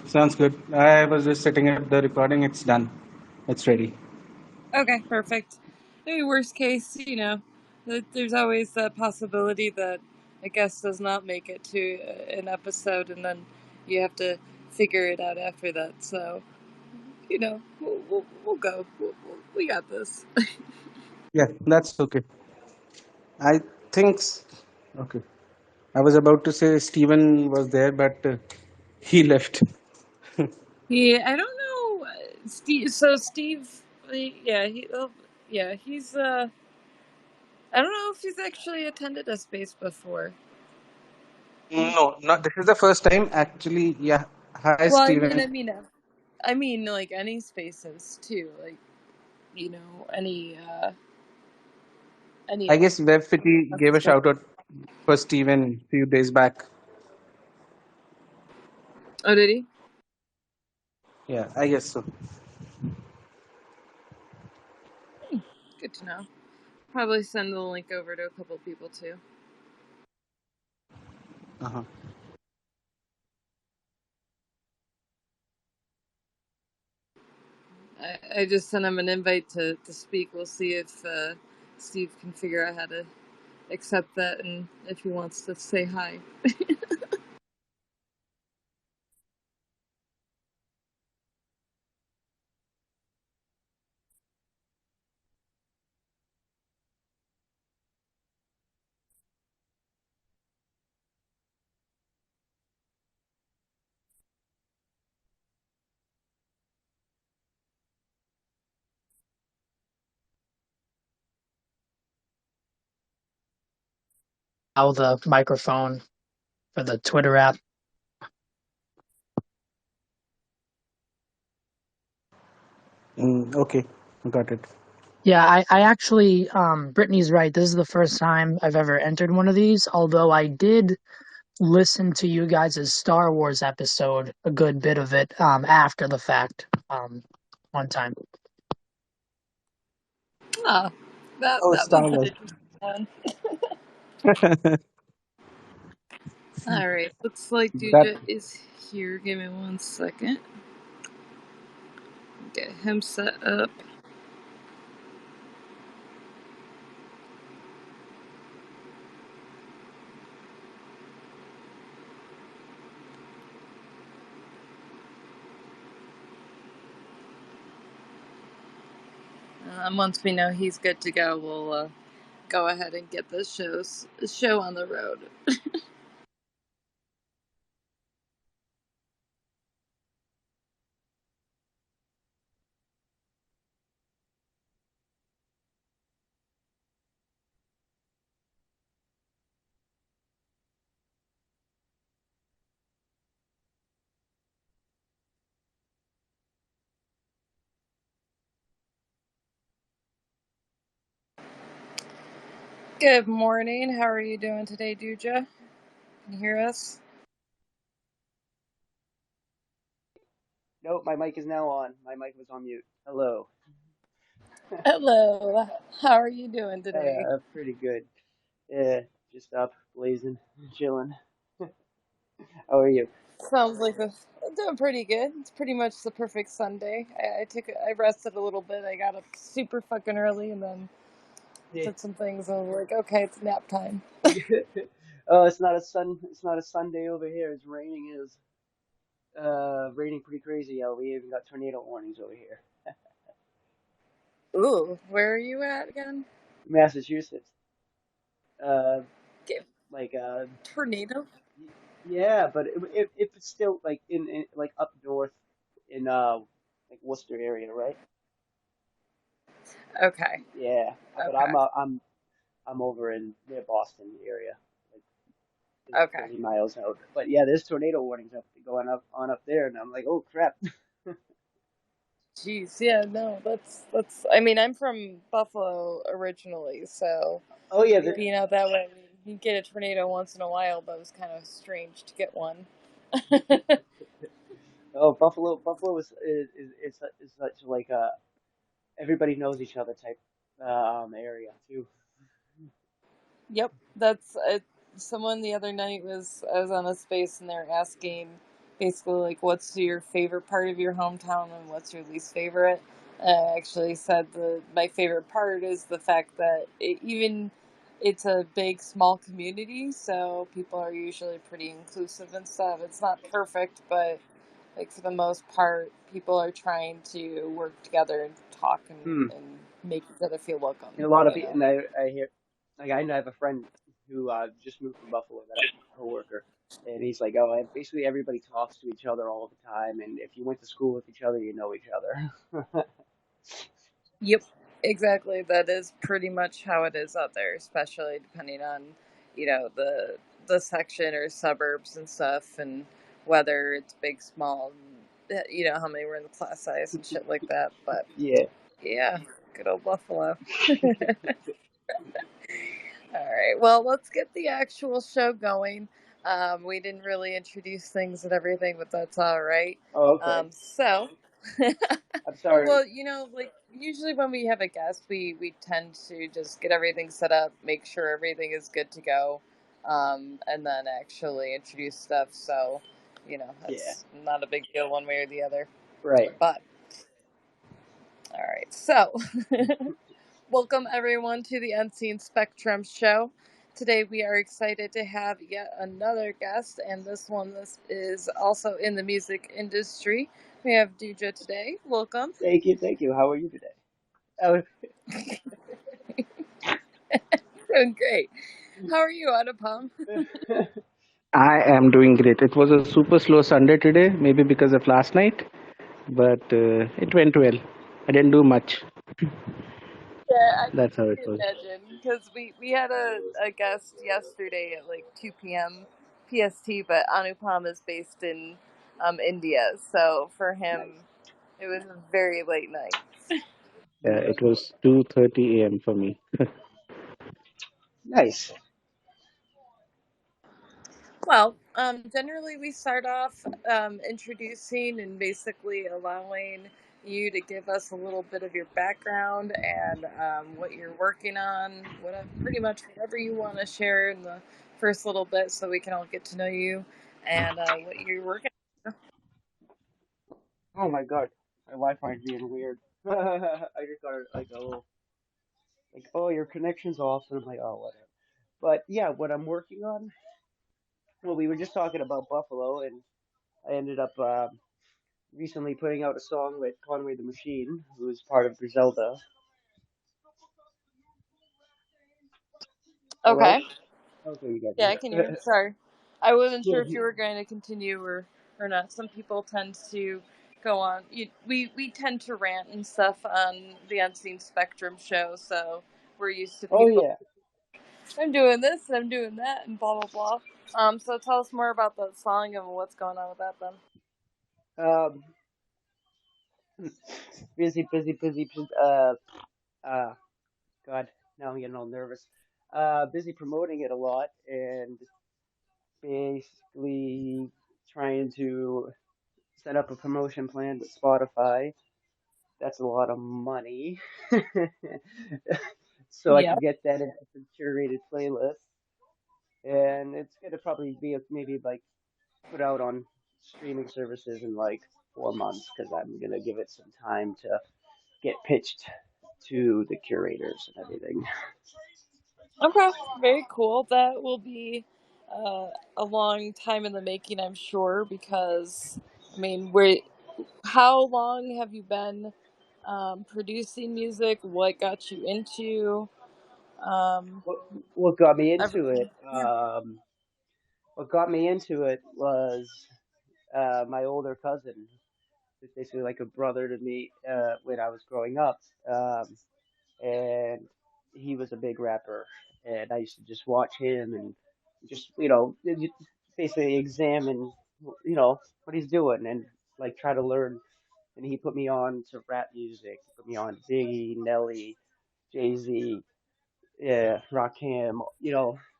Sounds good. I was just setting up the recording. It's done. It's ready. Okay, perfect. Maybe worst case, there's always the possibility that a guest does not make it to an episode, and then you have to figure it out after that. So, we'll go. We got this. Yeah, that's okay. I think. Okay. I was about to say Steven was there, but he left. Yeah, I don't know. Steve. So Steve, yeah, he's. I don't know if he's actually attended a space before. No, not this is the first time. Actually, yeah. Hi, Well, Steven. I mean, like any spaces too. Like any I like guess Web City gave a episode. shout out for Steven a few days back. Oh, did he? Yeah, I guess so. Good to know. Probably send the link over to a couple people too. Uh-huh. I just sent him an invite to speak. We'll see if Steve can figure out how to accept that and if he wants to say hi. How the microphone for the Twitter app. Okay, got it. Yeah, I actually, Brittany's right. This is the first time I've ever entered one of these, although I did listen to you guys' Star Wars episode, a good bit of it, after the fact, one time. Ah, Oh, that Star was an Wars. interesting one. All right, looks like That Dudja is here. Give me 1 second. Get him set up. Once we know he's good to go, we'll go ahead and get the show on the road. Good morning. How are you doing today, Dudja? Can you hear us? Nope, my mic is now on. My mic was on mute. Hello. Hello. How are you doing today? Pretty good. Yeah, just up, blazing, chilling. How are you? Sounds like I'm doing pretty good. It's pretty much the perfect Sunday. I rested a little bit. I got up super fucking early and then Yeah. did some things. I was like, okay, it's nap time. Oh, It's not a Sunday over here. It's raining. Is raining pretty crazy. We even got tornado warnings over here. Ooh, where are you at again? Massachusetts. Uh, Get like tornado. yeah, but if it's still like in like up north in like Worcester area, right? Okay. Yeah, but Okay. I'm over in near Boston area, like Okay. 30 miles out. But yeah, there's tornado warnings up going up there, and I'm like, oh crap. Jeez, yeah, no, that's. I mean, I'm from Buffalo originally, so Oh yeah, being out that way, you get a tornado once in a while, but it was kind of strange to get one. oh Buffalo is such like everybody knows each other type area too. Yep, that's someone the other night was. I was on a space and they're asking. basically like what's your favorite part of your hometown and what's your least favorite. I actually said my favorite part is the fact that even it's a big small community, so people are usually pretty inclusive and stuff. It's not perfect, but like for the most part, people are trying to work together and talk Hmm. and make each other feel welcome. And a lot of You people, know. and I hear, like I have a friend who just moved from Buffalo, that a coworker, and he's like, oh, basically everybody talks to each other all the time, and if you went to school with each other, you know each other. Yep, exactly. That is pretty much how it is out there, especially depending on, the section or suburbs and stuff, and whether it's big, small, how many were in the class size and shit like that. But Yeah. yeah, good old Buffalo. All right, well, let's get the actual show going. We didn't really introduce things and everything, but that's all right. Oh, okay. So, I'm sorry. well, like usually when we have a guest, we tend to just get everything set up, make sure everything is good to go, and then actually introduce stuff. So, Yeah. it's not a big deal one way or the other. Right. But all right, so welcome everyone to the Unseen Spectrum show. Today we are excited to have yet another guest, and this is also in the music industry. We have Dudja today. Welcome. Thank you. Thank you. How are you today? Oh, Doing great. How are you, Anupam? I am doing great. It was a super slow Sunday today, maybe because of last night, but it went well. I didn't do much. Yeah, I can That's how it only was. imagine because we had a guest yesterday at like 2 p.m. PST, but Anupam is based in India, so for him nice. it was a very late night. Yeah, it was 2:30 a.m. for me. Nice. Well, generally we start off introducing and basically allowing you to give us a little bit of your background and what you're working on, pretty much whatever you want to share in the first little bit, so we can all get to know you and what you're working Oh my God. My Wi-Fi is being weird. I just got like a little, like, oh, your connection's off, and I'm like, oh, whatever. But yeah, what I'm working on. Well, we were just talking about Buffalo, and I ended up recently putting out a song with Conway the Machine, who is part of Griselda. on. Hello? Okay. Okay, you got Yeah, me. I can hear. Sorry, I wasn't Yeah. sure if you were going to continue or not. Some people tend to go on. We tend to rant and stuff on the Unseen Spectrum show, so we're used to Oh people. yeah. I'm doing this, I'm doing that, and blah blah blah. So tell us more about that song and what's going on with that then. Um, busy. Uh, God, now I'm getting all nervous. Busy promoting it a lot and basically trying to set up a promotion plan with Spotify. That's a lot of money. So I Yeah. can get that into some curated playlists. And it's gonna probably be maybe like put out on streaming services in like 4 months because I'm gonna give it some time to get pitched to the curators and everything. Okay. Very cool. That will be uh, a long time in the making, I'm sure, because I mean, how long have you been producing music? What got you into um, What what got me into it? everything? Yeah. What got me into it was my older cousin, who's basically like a brother to me when I was growing up, and he was a big rapper, and I used to just watch him and just basically examine what he's doing and like try to learn. And he put me on to rap music. He put me on Biggie, Nelly, Jay Z, yeah, Rakim,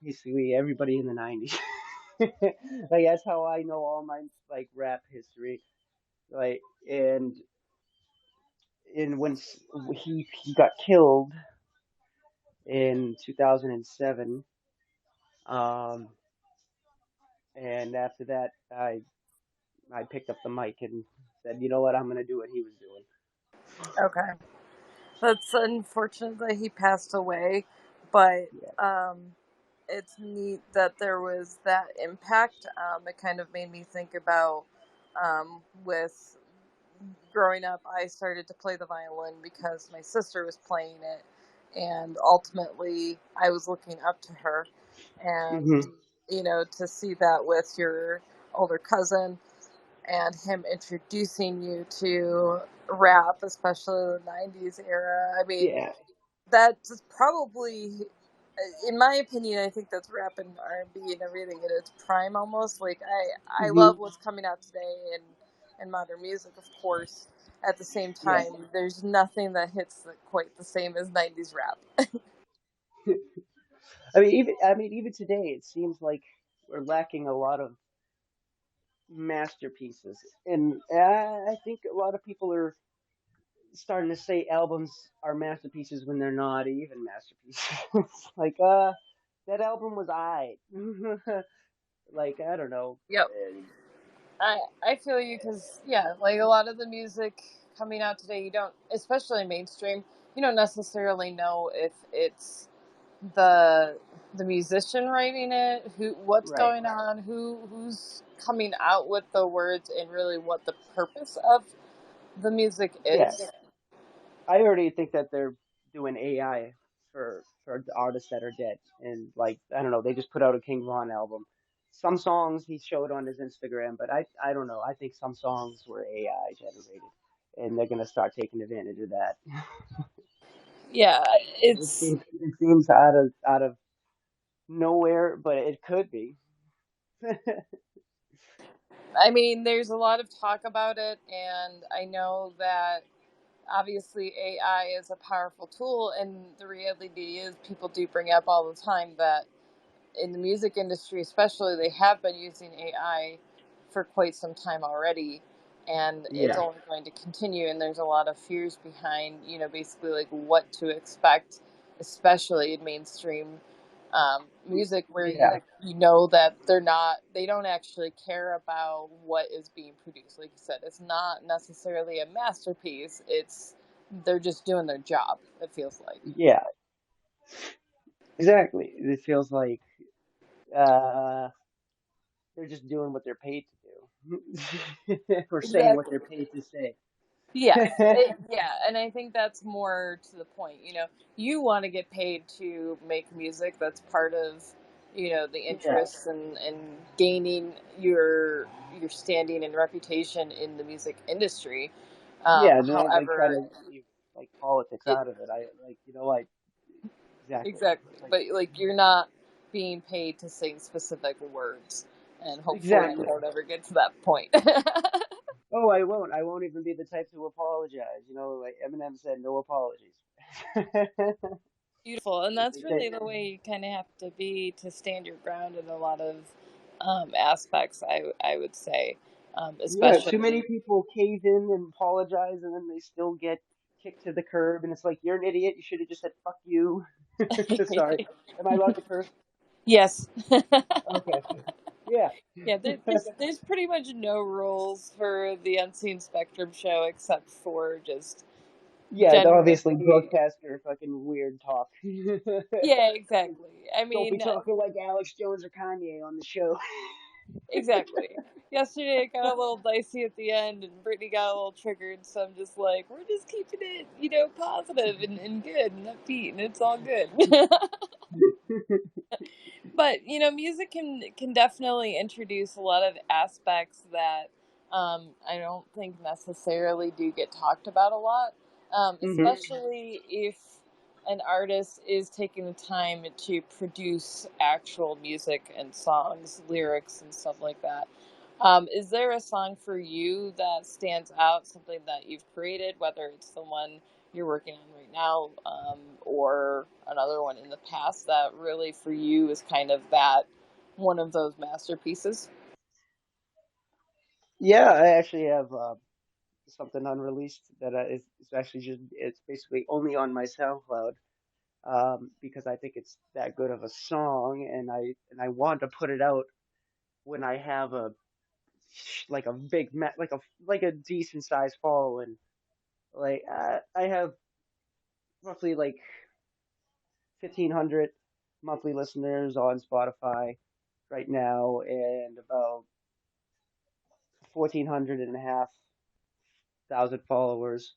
basically everybody in the 90s. Like that's how I know all my like rap history. Like and when he got killed in 2007, um, and after that I picked up the mic and said, you know what, I'm gonna do what he was doing. Okay. That's unfortunate that he passed away, but Yeah. um, it's neat that there was that impact. It kind of made me think about with growing up, I started to play the violin because my sister was playing it, and ultimately, I was looking up to her. And, Hmm. to see that with your older cousin and him introducing you to rap, especially the 90s era, I mean, Yeah. that's probably, in my opinion, I think that's rap and R&B and everything in its prime almost. Like I love Hmm. what's coming out today in modern music, of course. At the same Yeah. time, there's nothing that hits quite the same as 90s rap. I mean, even today, it seems like we're lacking a lot of masterpieces, and I think a lot of people are starting to say albums are masterpieces when they're not even masterpieces. Like, that album was I. Like, I don't know. Yep. I feel you because, yeah, like a lot of the music coming out today, you don't, especially mainstream, you don't necessarily know if it's the the musician writing it, what's Right. going on, who's coming out with the words, and really what the purpose of the music Yeah. is. I already think that they're doing AI for the artists that are dead, and like I don't know, they just put out a King Von album. Some songs he showed on his Instagram, but I don't know. I think some songs were AI generated, and they're gonna start taking advantage of that. Yeah, It it's. seems it seems out of nowhere, but it could be. I mean, there's a lot of talk about it, and I know that obviously AI is a powerful tool, and the reality is people do bring up all the time that in the music industry, especially, they have been using AI for quite some time already, and it's Yeah, only going to continue. And there's a lot of fears behind, basically like what to expect, especially in mainstream music, where yeah, you know that they don't actually care about what is being produced. Like you said, it's not necessarily a masterpiece. They're just doing their job. It feels like. yeah. Exactly. It feels like uh, they're just doing what they're paid to do, or saying what they're Exactly. paid to say. Yes, yeah, and I think that's more to the point. You want to get paid to make music. That's part of, the Yeah, interests and gaining your standing and reputation in the music industry. yeah. And then they try However, to leave like politics it out of it. I exactly. exactly, It's like but like you're not being paid to sing specific words, and hopefully you exactly. don't ever get to that point. Oh, I won't. I won't even be the type to apologize. Like Eminem said, no apologies. Beautiful, and I that's think that really the way you kind of have to be to stand your ground in a lot of aspects. I would say, yeah, too especially many people cave in and apologize, and then they still get kicked to the curb, and it's like you're an idiot. You should have just said "fuck you." Sorry, am I allowed to curse? yes, Okay, yeah, yeah. There's pretty much no rules for the Unseen Spectrum show except for just yeah. Obviously, genuinely. broadcaster fucking weird talk. Yeah, exactly. I Don't be mean, talking like Alex Jones or Kanye on the show. exactly. Yesterday it got a little dicey at the end, and Brittany got a little triggered. So I'm just like, we're just keeping it, positive and good and upbeat, and it's all good. But music can definitely introduce a lot of aspects that I don't think necessarily do get talked about a lot, Hmm. especially if an artist is taking the time to produce actual music and songs, lyrics, and stuff like that. Is there a song for you that stands out, something that you've created, whether it's the one you're working on right now, or another one in the past that really for you is kind of that one of those masterpieces? Yeah, I actually have something unreleased that is actually it's basically only on my SoundCloud, because I think it's that good of a song, and I want to put it out when I have a like a like a decent sized following. Like I have roughly like 1,500 monthly listeners on Spotify right now, and about 1,400 and a half thousand followers.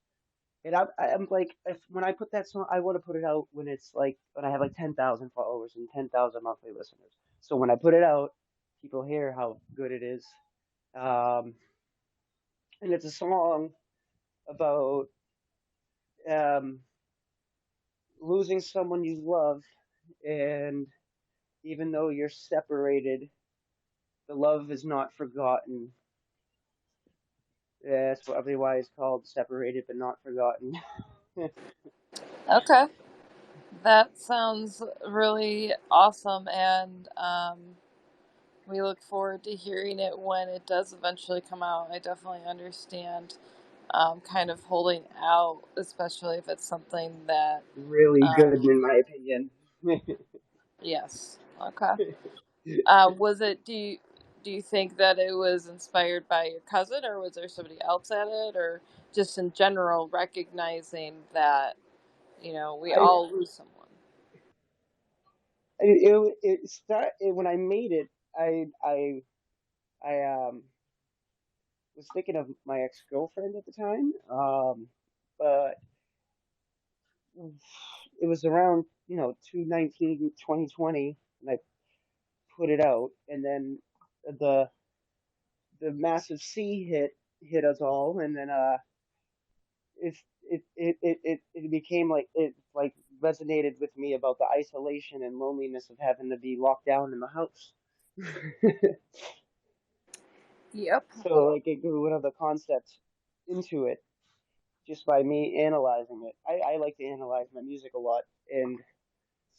And I'm like, if when I put that song, I want to put it out when it's like when I have like 10,000 followers and 10,000 monthly listeners. So when I put it out, people hear how good it is. Um, and it's a song about um, losing someone you love, and even though you're separated, the love is not forgotten. That's probably why it's called Separated but Not Forgotten. Okay. That sounds really awesome, and we look forward to hearing it when it does eventually come out. I definitely understand kind of holding out, especially if it's something that, Really um, good, in my opinion. yes. Okay. Was it? Do you think that it was inspired by your cousin, or was there somebody else at it, or just in general recognizing that we I all lose someone? when I made it. I was thinking of my ex girlfriend at the time, but it was around 2019, 2020, and I put it out, and then the the massive sea hit us all, and then it it became like it like resonated with me about the isolation and loneliness of having to be locked down in the house. Yep. So like it grew another concept into it just by me analyzing it. I like to analyze my music a lot and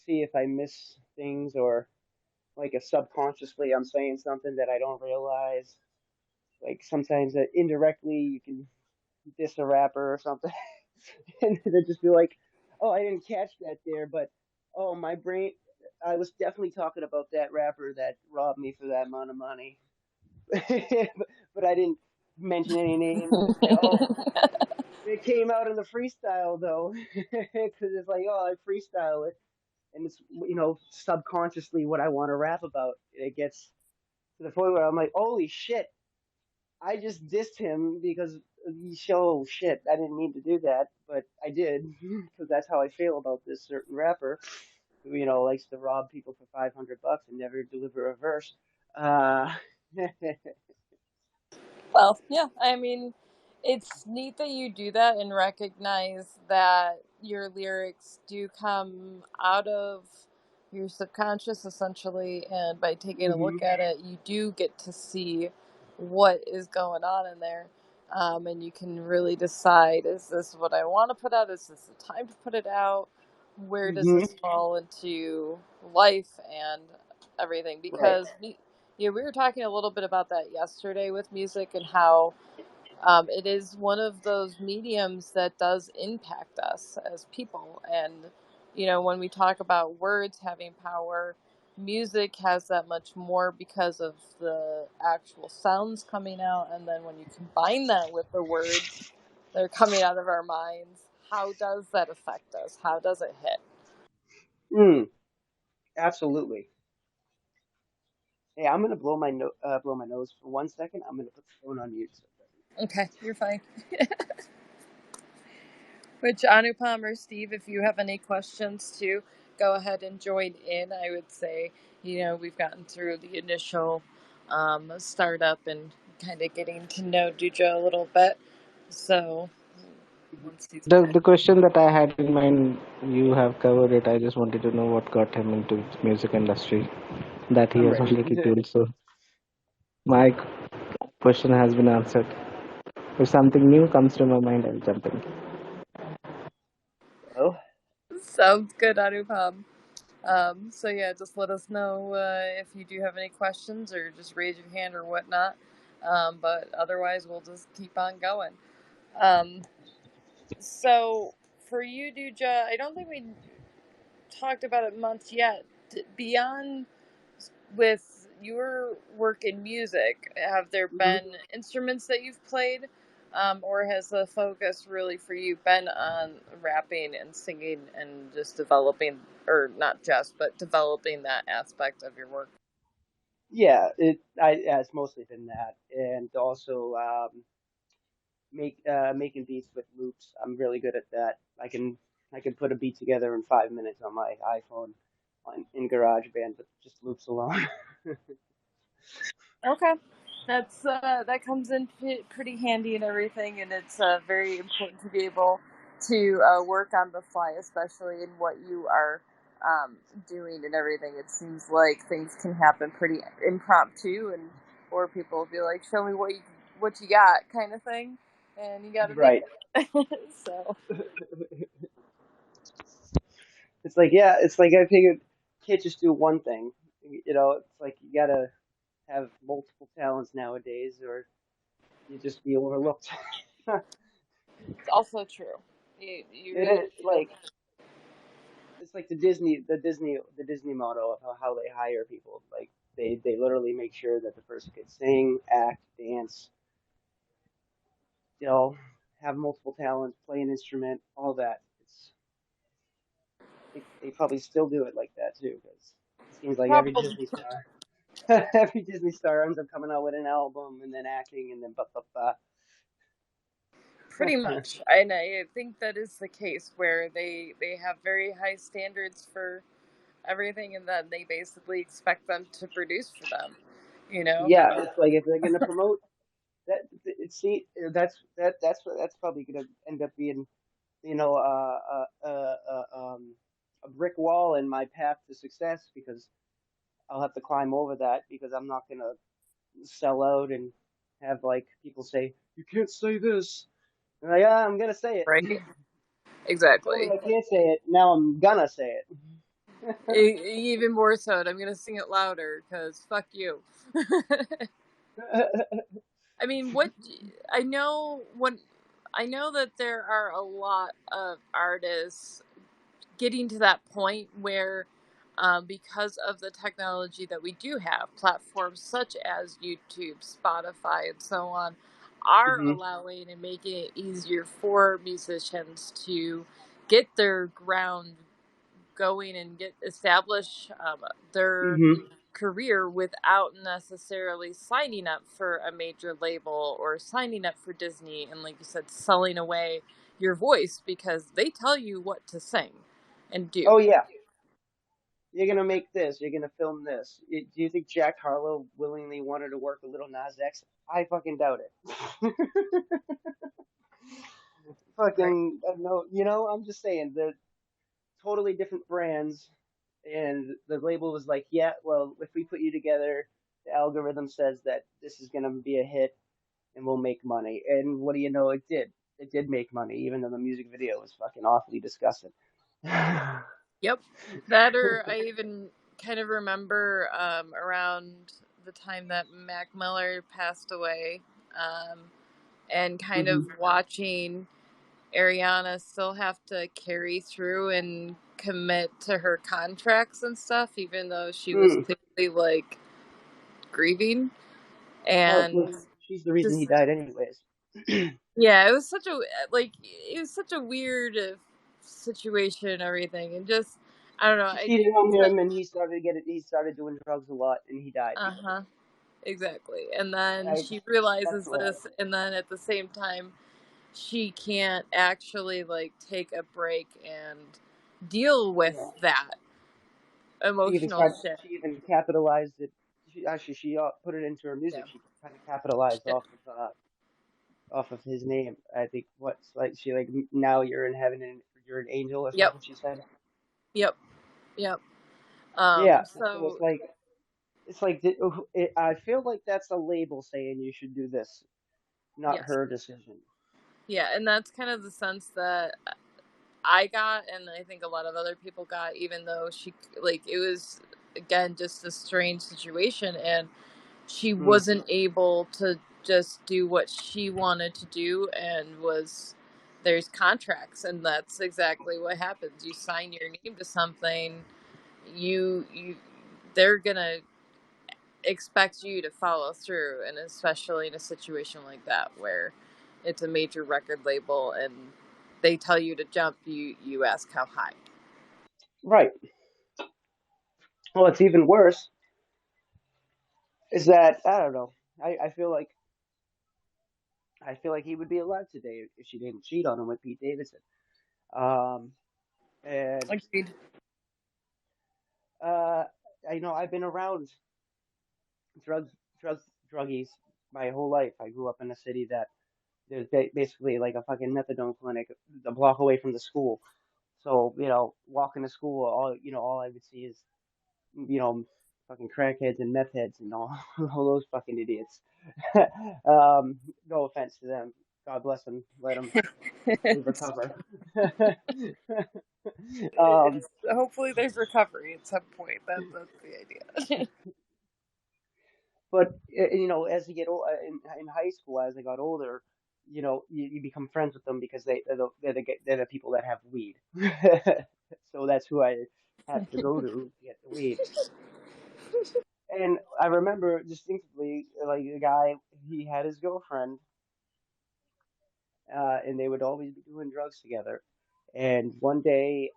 see if I miss things, or like if subconsciously I'm saying something that I don't realize. Like sometimes indirectly you can diss a rapper or something, and then just be like, "Oh, I didn't catch that there," but oh, my brain. I was definitely talking about that rapper that robbed me for that amount of money, but I didn't mention any names and say, "Oh, it came out in the freestyle though," because it's like, "Oh, I freestyle it," and it's subconsciously what I want to rap about. It gets to the point where I'm like, "Holy shit, I just dissed him because he show shit. I didn't mean to do that, but I did because that's how I feel about this certain rapper who likes to rob people for $500 and never deliver a verse." Uh, Well, yeah, I mean, it's neat that you do that and recognize that your lyrics do come out of your subconscious essentially, and by taking a look mhm, at it, you do get to see what is going on in there. And you can really decide, is this what I want to put out? Is this the time to put it out? Where does mhm, this fall into life and everything? right. Because yeah, we were talking a little bit about that yesterday with music and how it is one of those mediums that does impact us as people. And, when we talk about words having power, music has that much more because of the actual sounds coming out. And then when you combine that with the words that are coming out of our minds, how does that affect us? How does it hit? Mm, absolutely. Hey, I'm gonna blow my nose for 1 second. I'm gonna put the phone on mute. Okay, you're fine. Which Anupam or Steve, if you have any questions too, go ahead and join in. I would say, we've gotten through the initial startup and kind of getting to know Dudja a little bit. So once he's The question that I had in mind, you have covered it. I just wanted to know what got him into the music industry. That he I'm has ready. already told. So my question has been answered. If something new comes to my mind, I'll jump in. Oh, sounds good, Anupam. So yeah, just let us know if you do have any questions or just raise your hand or whatnot. But otherwise, we'll just keep on going. Um, so for you, Duja, I don't think we talked about it much yet. Beyond with your work in music, have there Hmm. been instruments that you've played, or has the focus really for you been on rapping and singing and just developing, or not just, but developing that aspect of your work? Yeah, it's mostly been that, and also making beats with loops. I'm really good at that. I can put a beat together in 5 minutes on my iPhone in GarageBand, but just loops alone. Okay, that's that comes in pretty handy and everything, and it's very important to be able to work on the fly, especially in what you are um, doing and everything. It seems like things can happen pretty impromptu, and or people will be like, "Show me what you got," kind of thing, and you got to make Right. it. So It's like, yeah, it's like I figured can't just do one thing. It's like you gotta have multiple talents nowadays, or you just be overlooked. it's also true. You It really is like it's like the Disney motto of how they hire people. Like they literally make sure that the person can sing, act, dance, you know, have multiple talents, play an instrument, all that. They probably still do it like that too, because it seems like every probably Disney star, every Disney star ends up coming out with an album and then acting and then pretty much. And I think that is the case where they have very high standards for everything, and then they basically expect them to produce for them. You know, Yeah, it's like if they're gonna promote that, see, that's probably gonna end up being you know a brick wall in my path to success because I'll have to climb over that because I'm not gonna sell out and have like people say you can't say this. And like, I'm gonna say it. right? You told me Exactly. I can't say it. Now I'm gonna say Even more so, and I'm gonna sing it louder because fuck you. it. I mean, what I know when I know that there are a lot of artists getting to that point where, because of the technology that we do have, platforms such as YouTube, Spotify, and so on, are Mhm. allowing and making it easier for musicians to get their ground going and get establish their Mhm. career without necessarily signing up for a major label or signing up for Disney and, like you said, selling away your voice because they tell you what to sing and do. Oh yeah. You're gonna make this. You're gonna film this. Do you think Jack Harlow willingly wanted to work with Little Nas X? I fucking doubt it. Right. Fucking no. I'm just saying they're totally different brands, and the label was like, yeah, well, if we put you together, the algorithm says that this is gonna be a hit, and we'll make money. And what do you know? It did. It did make money, even though the music video was fucking awfully disgusting. Yep. That, or I even kind of remember around the time that Mac Miller passed away, um, and kind of Hmm. watching Ariana still have to carry through and commit to her contracts and stuff, even though she was Mm. clearly like grieving Well, and she's the reason he just died, anyways. yeah, it was such a like it was such a weird situation and everything, and just I don't know. She I cheated on said him, and he started doing drugs a lot, and he died uh because of huh it. exactly, and then I, she that's realizes the way I this, and then at the same time she can't actually like take a break and deal with yeah. that She even emotional tried. shit. She even capitalized it. She put it into her Yeah. music. She kind of capitalized Shit. off of his name. I think what's like she like now you're in heaven and you're an angel or Yep. something. She said. Yep. Yep. Yeah. So So it's like I feel like that's a label saying you should do this, not yes. her decision. Yeah, and that's kind of the sense that I got, and I think a lot of other people got, even though she like it was again just a strange situation, and she Mm. wasn't able to just do what she wanted to do, and was there's contracts, and that's exactly what happens. You sign your name to something, you they're gonna expect you to follow through, and especially in a situation like that where it's a major record label and they tell you to jump, you ask how high. Right. Well, it's even worse is that I don't know. I feel like he would be alive today if she didn't cheat on him with Pete Davidson. Um, and Agreed. uh, I know I've been around drugs, drugs, druggies my whole life. I grew up in a city that there's basically like a fucking methadone clinic a block away from the school. So walking to school, all I would see is you know fucking crackheads and meth heads and all all those fucking idiots. No offense to them. God bless them. Let them recover. um, Hopefully there's recovery at some point. That's the idea. but as you get old in high school, as I got older, you become friends with them because they're the people that have weed. So that's who I had to go to get the weed. And I remember distinctly, like a guy, he had his girlfriend, and they would always be doing drugs together. And one day,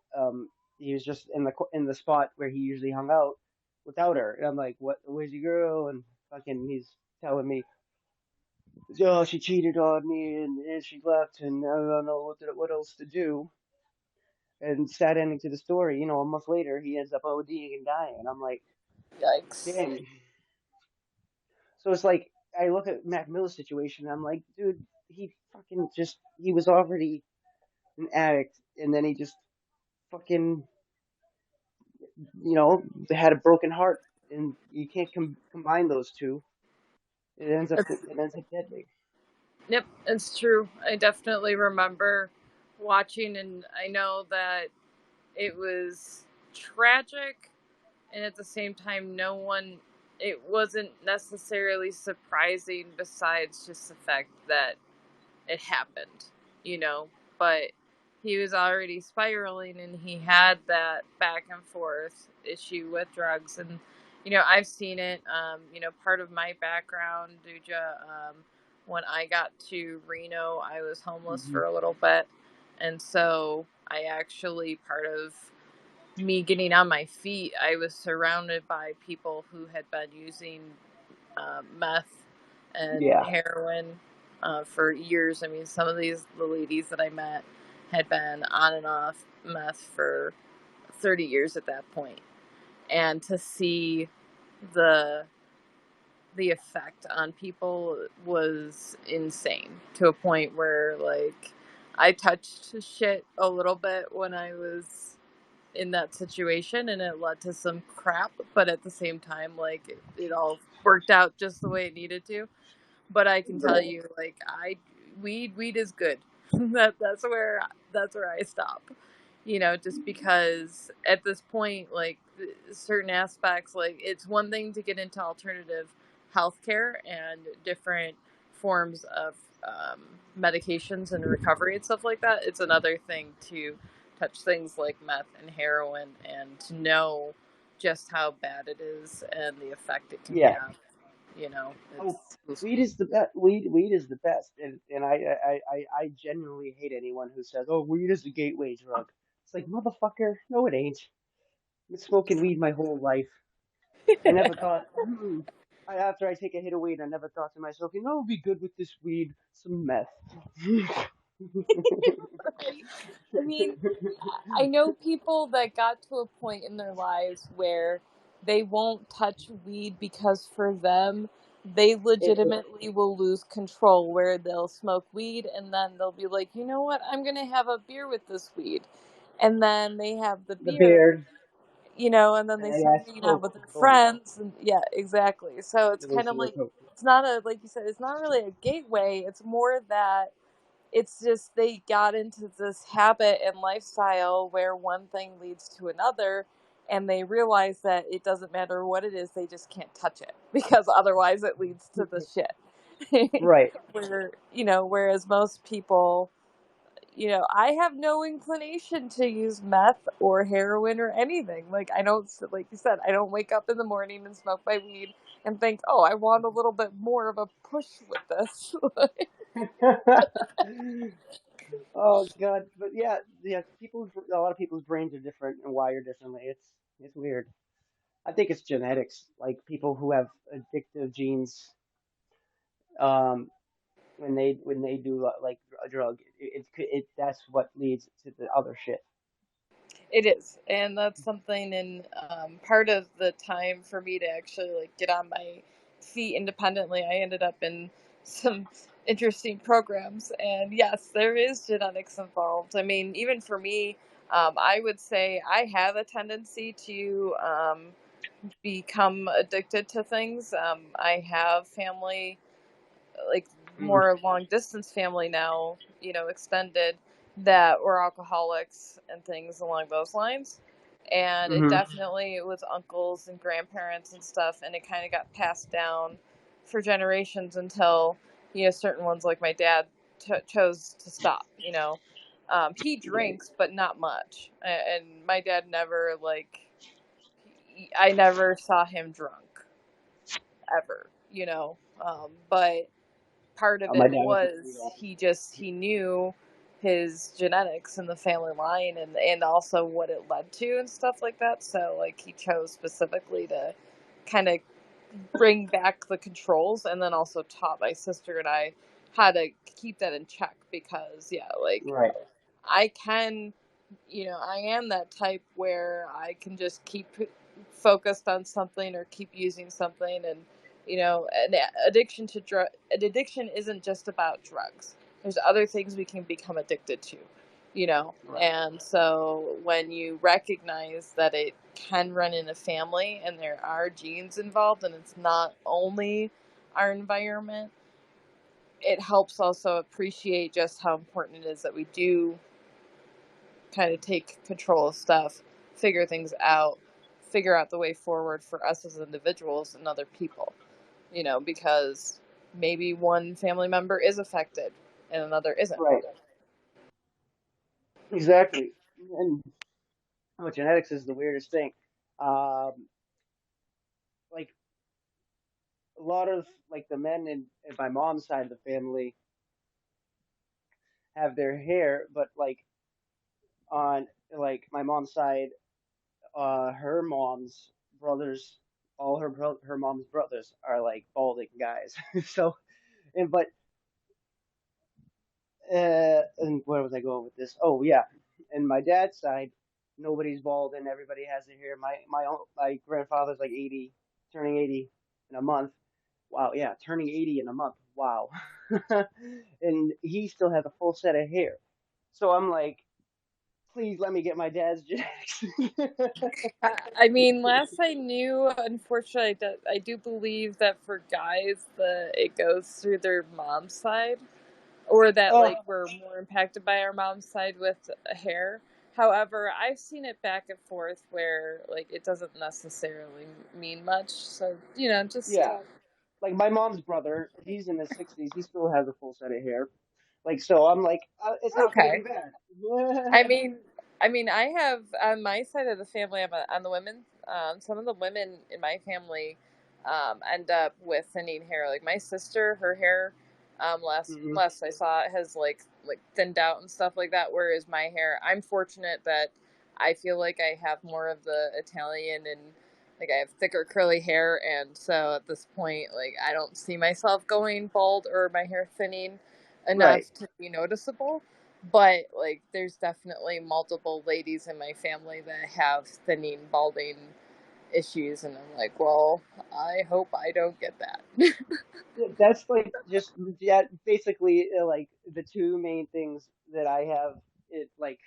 he was just in the spot where he usually hung out without her. And I'm like, "What? Where's your girl?" And fucking, he's telling me, "Oh, she cheated on me, and she left, and I don't know what else to do." And sad ending to the story. A month later, he ends up ODing and dying. And I'm like, Yikes. "Damn." So it's like I look at Mac Miller's situation, and I'm like, dude, he was already an addict, and then he just fucking had a broken heart, and you can't combine those two. It ends up deadly. Yep, it's true. I definitely remember watching, and I know that it was tragic, and at the same time, it wasn't necessarily surprising besides just the fact that it happened, you know, but he was already spiraling and he had that back and forth issue with drugs. And, I've seen it. Part of my background, Dudja, when I got to Reno, I was homeless Hmm. for a little bit. And so part of me getting on my feet, I was surrounded by people who had been using meth and Yeah, heroin for years. I mean, some of the ladies that I met had been on and off meth for 30 years at that point. And to see the the effect on people was insane, to a point where, like, I touched shit a little bit when I was in that situation, and it led to some crap, but at the same time, like, it all worked out just the way it needed to. But I can tell right. you, like, weed is good. That's where I stop. Just because at this point, like, certain aspects, like, it's one thing to get into alternative healthcare and different forms of medications and recovery and stuff like that. It's another thing to touch things like meth and heroin and to know just how bad it is and the effect it can Yeah. have. Oh, It's weed is the best. Weed is the best, and I genuinely hate anyone who says, "Oh, weed is the gateway drug." It's like, motherfucker, no, it ain't. I've been smoking weed my whole life. I never thought, after I take a hit of weed, I never thought to myself, it would be good with this weed, some meth. right. I mean, I know people that got to a point in their lives where they won't touch weed because for them, they it, legitimately will lose control, where they'll smoke weed and then they'll be like, you know what, I'm going to have a beer with this weed. And then they have the the beer, beard, and then and they I start asked hanging out Coke, with their boom, friends. And yeah, exactly. So it's it kind was of your like, Coke. it's not like you said, it's not really a gateway. It's more that it's just they got into this habit and lifestyle where one thing leads to another, and they realize that it doesn't matter what it is, they just can't touch it because otherwise it leads to the shit. Right. Whereas most people, I have no inclination to use meth or heroin or anything. Like, I don't, like you said, I don't wake up in the morning and smoke my weed and think, oh, I want a little bit more of a push with this. Oh God, but yeah, a lot of people's brains are different and wired differently. It's weird. I think it's genetics. Like people who have addictive genes, um, when they do like a drug, that's what leads to the other shit. It is, and that's something. And part of the time for me to actually like get on my feet independently, I ended up in some interesting programs. And yes, there is genetics involved. I mean, even for me, I would say I have a tendency to become addicted to things. I have family, like Mm-hmm. more long distance family now, extended, that were alcoholics and things along those lines. And it Mm-hmm. definitely was uncles and grandparents and stuff, and it kind of got passed down for generations until, certain ones like my dad chose to stop. He Right. drinks, but not much. And my dad never, I never saw him drunk ever, but part of My it dad was the same was he knew his genetics and the family line, and also what it led to and stuff like that. So like he chose specifically to kind of bring back the controls, and then also taught my sister and I how to keep that in check, because yeah, like Right. I can, I am that type where I can just keep focused on something or keep using something. And, an addiction isn't just about drugs. There's other things we can become addicted to, Right. and so when you recognize that it can run in a family and there are genes involved and it's not only our environment, it helps also appreciate just how important it is that we do kind of take control of stuff, figure things out, figure out the way forward for us as individuals and other people, because maybe one family member is affected and another isn't. Right. Exactly. And genetics is the weirdest thing. Um, like a lot of like the men in my mom's side of the family have their hair, but like on like my mom's side, her mom's brothers, all her mom's brothers are like balding guys. So and but and where was I going with this? Oh yeah, and my dad's side, nobody's bald and everybody has their hair. My grandfather's like 80, turning 80 in a month. Wow, yeah, turning 80 in a month. Wow. And he still has a full set of hair. So I'm like, please let me get my dad's genetics. I mean, last I knew, unfortunately, I do believe that for guys, it goes through their mom's side, or that Oh, like we're more impacted by our mom's side with hair. However, I've seen it back and forth where like it doesn't necessarily mean much. So, just yeah. Like my mom's brother, he's in his 60s. He still has a full set of hair. Like, so I'm like, it's not going to be okay. bad. I mean, I have on my side of the family. On the women. Some of the women in my family end up with thinning hair. Like my sister, her hair, Hmm. last I saw, it has like thinned out and stuff like that. Whereas my hair, I'm fortunate that I feel like I have more of the Italian, and like I have thicker curly hair, and so at this point, like I don't see myself going bald or my hair thinning Right. enough to be noticeable. But like there's definitely multiple ladies in my family that have thinning, balding issues, and I'm like, well, I hope I don't get that. That's like just, yeah, basically like the two main things that I have it like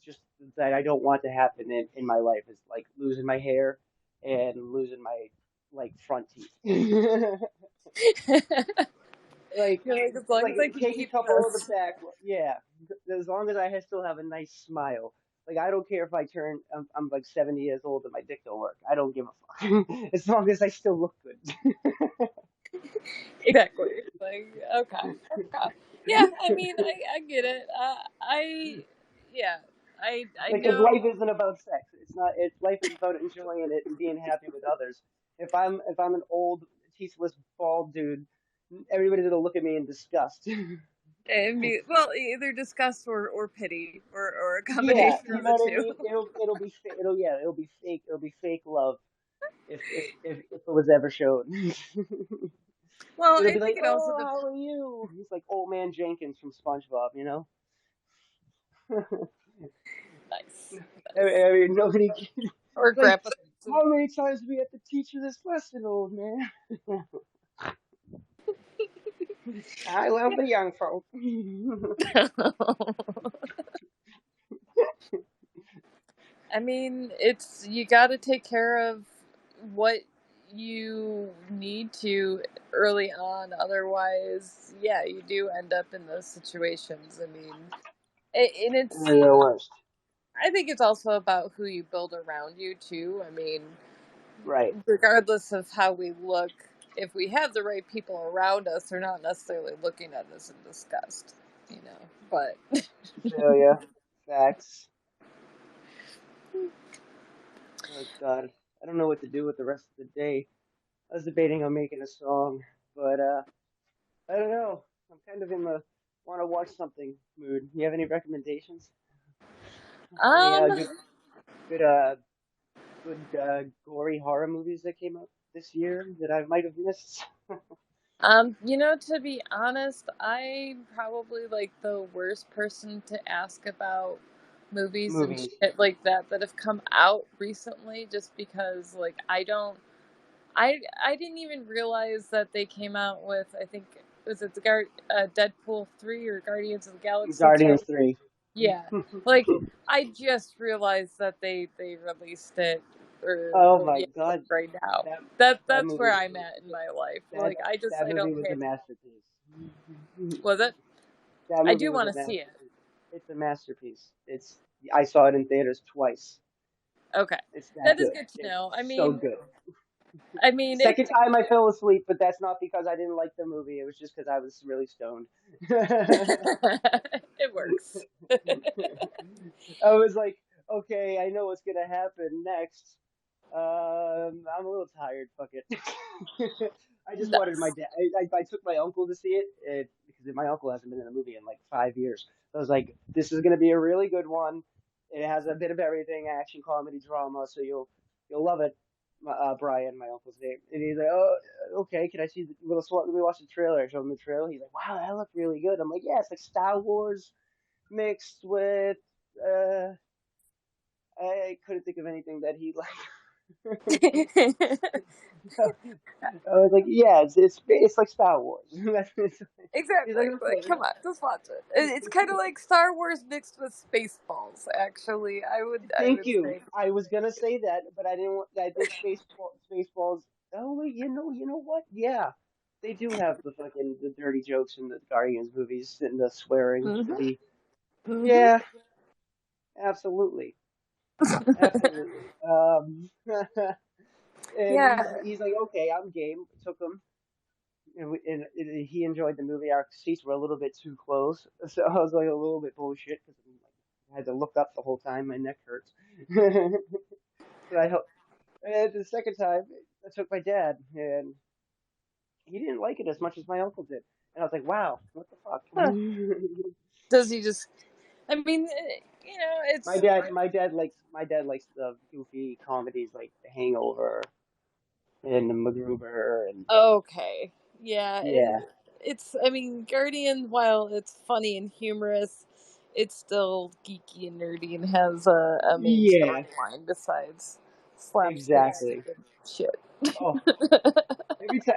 just that I don't want to happen in my life is like losing my hair and losing my like front teeth. Like You're like, as long like as I can take a keep couple of the this. back, yeah, as long as still have a nice smile. Like I don't care if I'm like 70 years old and my dick don't work. I don't give a fuck. As long as I still look good. Exactly. Like, okay, okay, yeah. I mean, I get it. Yeah, I Like, because life know. isn't about sex. It's not. It's life is about enjoying it and being happy with others. I'm an old teethless bald dude, everybody's gonna look at me in disgust. Well, either disgust or pity or a Yeah, combination you of know the what I two. mean. It'll be fake. It'll be fake love if it was ever shown. Well, It'll I be like, think it also oh, how are you? He's like old man Jenkins from SpongeBob, you know. nice, nice. I mean, nobody. Or Like, Grandpa Simpson. how many times do we have to teach you this lesson, old man? I love the young folk. I mean, it's you got to take care of what you need to early on. Otherwise, yeah, you do end up in those situations. I mean, and it's. They're the worst. I think it's also about who you build around you too. I mean, Right. regardless of how we look, if we have the right people around us, they're not necessarily looking at us in disgust. You know, but So yeah, facts. Oh God, I don't know what to do with the rest of the day. I was debating on making a song, but I don't know. I'm kind of in the want to watch something mood. You have any recommendations? Any um, good good gory horror movies that came out this year that I might have missed? To be honest, I'm probably like the worst person to ask about movies and Movies. shit like that have come out recently just because like I didn't even realize that they came out with I think was it Deadpool 3 or Guardians of the Galaxy 2? Guardians 3. Yeah. Like I just realized that they released it or Oh well, my yeah, like God, right now. that that That's movie where I'm at in my life. that Like that I movie don't was pay a attention. masterpiece. Was it? That I movie do was want a to see it. masterpiece. It's a masterpiece. It's I saw it in theaters twice. Okay. It's that That is good. good to It's know. so good. I mean it Second time I fell asleep, but that's not because I didn't like the movie. It was just because I was really stoned. it works. I was like, okay, I know what's gonna happen next. I'm a little tired. Fuck it. I just wanted my Nice. dad. I took my uncle to see it because my uncle hasn't been in a movie in like 5 years. So I was like, this is gonna be a really good one. It has a bit of everything: action, comedy, drama. So you'll love it. Brian, my uncle's name, and he's like, oh, okay. Can I see the little? Let me watch the trailer. I showed him the trailer. He's like, wow, that looked really good. I'm like, yeah, it's like Star Wars mixed with. Uh, I couldn't think of anything that he liked. I was like, yeah, it's like Star Wars. He's Exactly. like, Like, okay. come on, just watch it. It's kind of like Star Wars mixed with Spaceballs. Actually, I Thank would you. say. I was gonna say that, but I didn't. I think Spaceballs. Oh wait, you know what? Yeah, they do have the dirty jokes in the Guardians movies and the swearing to Mhm. be. Mhm. Yeah, absolutely, absolutely. And Yeah. he's like, okay, I'm game. Took him. He enjoyed the movie. Our seats were a little bit too close, so I was like a little bit bullshit because I had to look up the whole time. My neck hurts. But I hope. And the second time, I took my dad, and he didn't like it as much as my uncle did. And I was like, wow, what the fuck? Huh. Does he just? I mean, my it's dad, my dad likes the goofy comedies like The Hangover and The MacGruber, and okay. Yeah, and yeah, it's. I mean, Guardian. While it's funny and humorous, it's still geeky and nerdy and has a main yeah, storyline besides slapstick exactly. stupid shit. Oh, every time,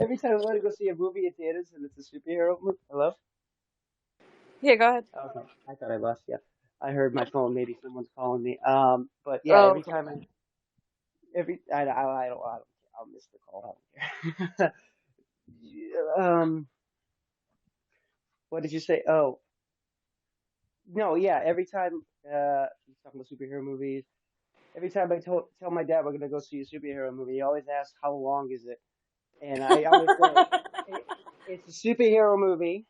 every time I want to go see a movie at theaters and it's a superhero movie. Hello? Yeah, go ahead. Okay, I thought I lost you. I heard my phone. Maybe someone's calling me. But yeah, Oh, every okay. time I'll miss the call. I don't care. What did you say? Oh, no, yeah. Every time, he's talking about superhero movies. Every time tell my dad we're gonna go see a superhero movie, he always asks how long is it, and I always say it, it's a superhero movie.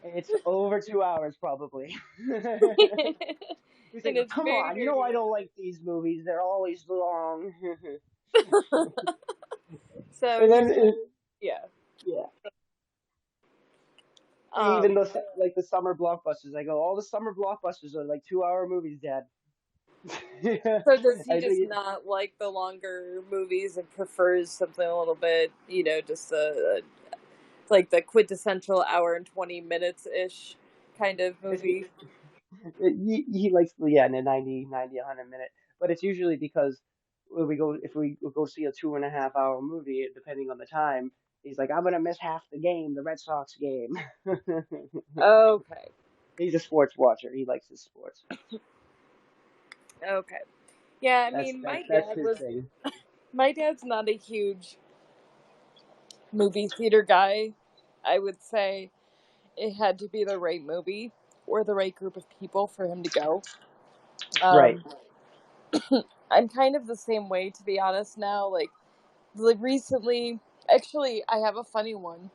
It's over 2 hours probably. He's and like, it's come very on, you know I nerdy. don't like these movies. They're always long. So And he's then, kind of, yeah. yeah. And even Um, those like the summer blockbusters, I go, all the summer blockbusters are like 2 hour movies, Dad. Yeah, so does he I just think not like the longer movies and prefers something a little bit, just like the quintessential hour and 20 minutes ish kind of it's, movie? he likes, yeah, in a 100 minute, but it's usually because when we go if we go see a 2.5 hour movie, depending on the time, he's like, I'm gonna miss half the game, the Red Sox game. Okay. He's a sports watcher. He likes his sports. Okay. Yeah, I That's mean, that's that's his thing. my dad's not a huge movie theater guy. I would say it had to be the right movie or the right group of people for him to go. Right. Um, I'm kind of the same way, to be honest. Now, like recently, actually, I have a funny one.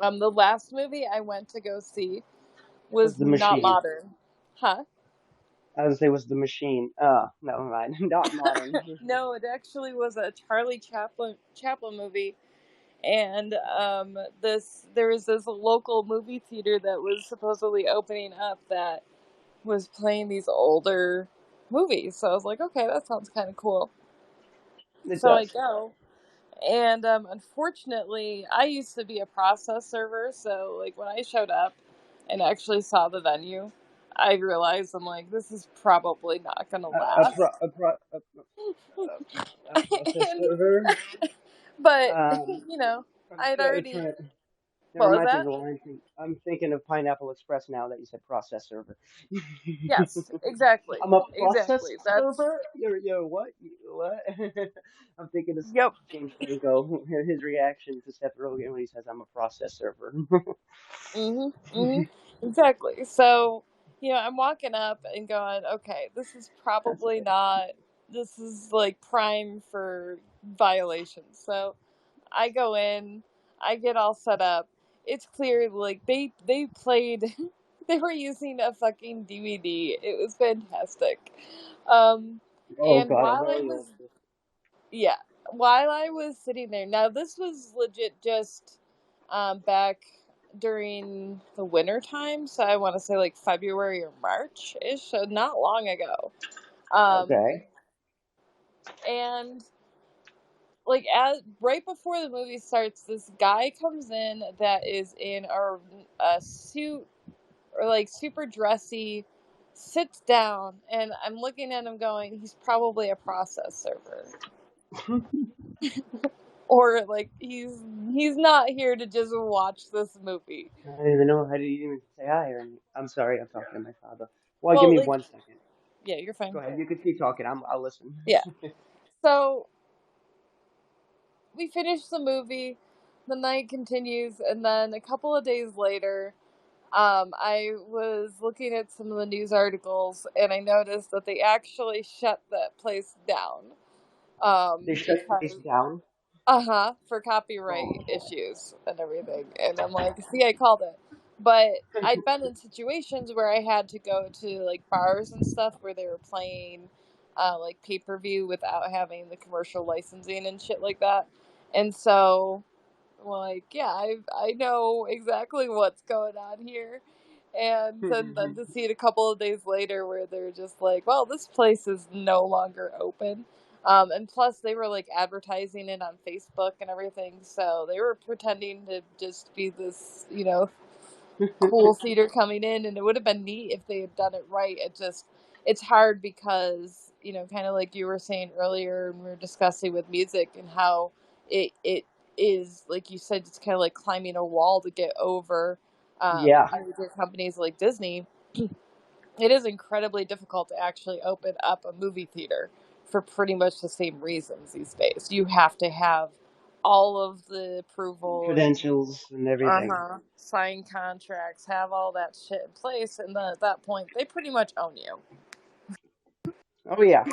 The last movie I went to go see Was was the not machine. modern, huh? I would say was the machine. Never mind. Not modern. No, it actually was a Charlie Chaplin movie, and this there was this local movie theater that was supposedly opening up that was playing these older movies. So I was like, okay, that sounds kind of cool. It So I does. go, and unfortunately, I used to be a process server. So like when I showed up and actually saw the venue, I realized I'm like, this is probably not gonna A, a, pro, last. a, pro, a process And server. but Um, I'd already, trying. That what was reminds me of that? the line thing. I'm thinking of Pineapple Express now that you said process server. Yes, exactly, I'm a process exactly. That's server. You're what? What? I'm thinking of yep. James Franco. His reaction to Seth Rogen when he says, "I'm a process server." Mhm. Mhm. Exactly. So, I'm walking up and going, okay, this is That's probably it. not. This is like prime for violations. So, I go in, I get all set up. It's clear like they played they were using a fucking DVD. It was fantastic. Um Oh and God, a while I very was old. yeah, while I was sitting there. Now this was legit just back during the winter time, so I want to say like February or March ish, so not long ago. Um Okay. and like as right before the movie starts, this guy comes in that is in a suit or like super dressy, sits down, and I'm looking at him going, he's probably a process server, or like he's not here to just watch this movie. I don't even know how to even say hi or anything. I'm sorry, I'm talking to my father. Well, give Well, me like 1 second. yeah, you're Go fine. ahead. You can keep talking. I'll listen. Yeah. So we finish the movie. The night continues, and then a couple of days later, I was looking at some of the news articles, and I noticed that they actually shut that place down. They shut the place Because down. for copyright Oh. issues and everything. And I'm like, see, I called it. But I'd been in situations where I had to go to like bars and stuff where they were playing like pay per view without having the commercial licensing and shit like that. And so, like, yeah, I know exactly what's going on here. And then to see it a couple of days later where they're just like, well, this place is no longer open. And plus, they were like advertising it on Facebook and everything. So they were pretending to just be this, cool theater coming in. And it would have been neat if they had done it right. It's hard because, kind of like you were saying earlier, and we were discussing with music and how it is, like you said, it's kind of like climbing a wall to get over Yeah. major companies like Disney. It is incredibly difficult to actually open up a movie theater for pretty much the same reasons these days. You have to have all of the approvals, Credentials and everything. sign contracts, have all that shit in place, and then at that point, they pretty much own you. Oh yeah.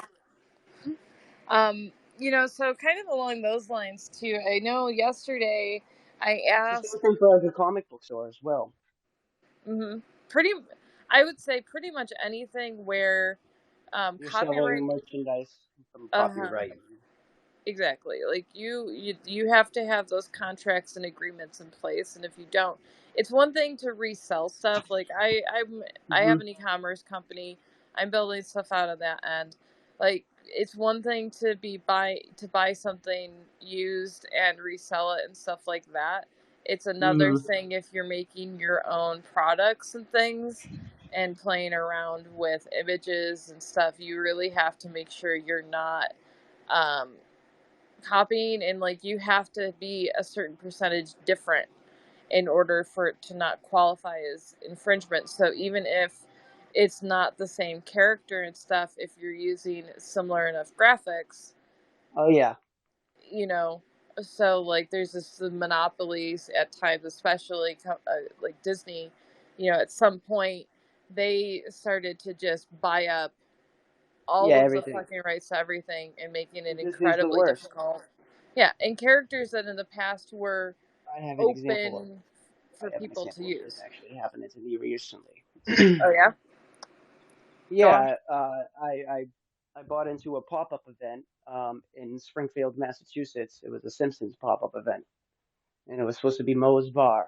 So kind of along those lines too. I know yesterday I It's the same asked, thing for like a comic book store as well. hmm pretty, I would say pretty much anything where You're copyright. selling merchandise from Uh huh. copyright. Exactly. Like you have to have those contracts and agreements in place, and if you don't, it's one thing to resell stuff. Like I Hmm. have an e-commerce company. I'm building stuff out of that end. Like it's one thing to buy something used and resell it and stuff like that. It's another Hmm. thing if you're making your own products and things and playing around with images and stuff. You really have to make sure you're not um copying, and like you have to be a certain percentage different in order for it to not qualify as infringement. So even if it's not the same character and stuff, if you're using similar enough graphics, Oh yeah. you know, so like there's this the monopolies at times, especially like Disney, at some point they started to just buy up all Yeah, of the everything. fucking rights to everything and making it Disney's the incredibly worst. difficult. Yeah, and characters that in the past were I have an example of open I for have an people to example of this use. actually happening to me recently. Oh yeah, go on. Yeah, I bought into a pop-up event in Springfield, Massachusetts. It was a Simpsons pop-up event, and it was supposed to be Moe's Bar,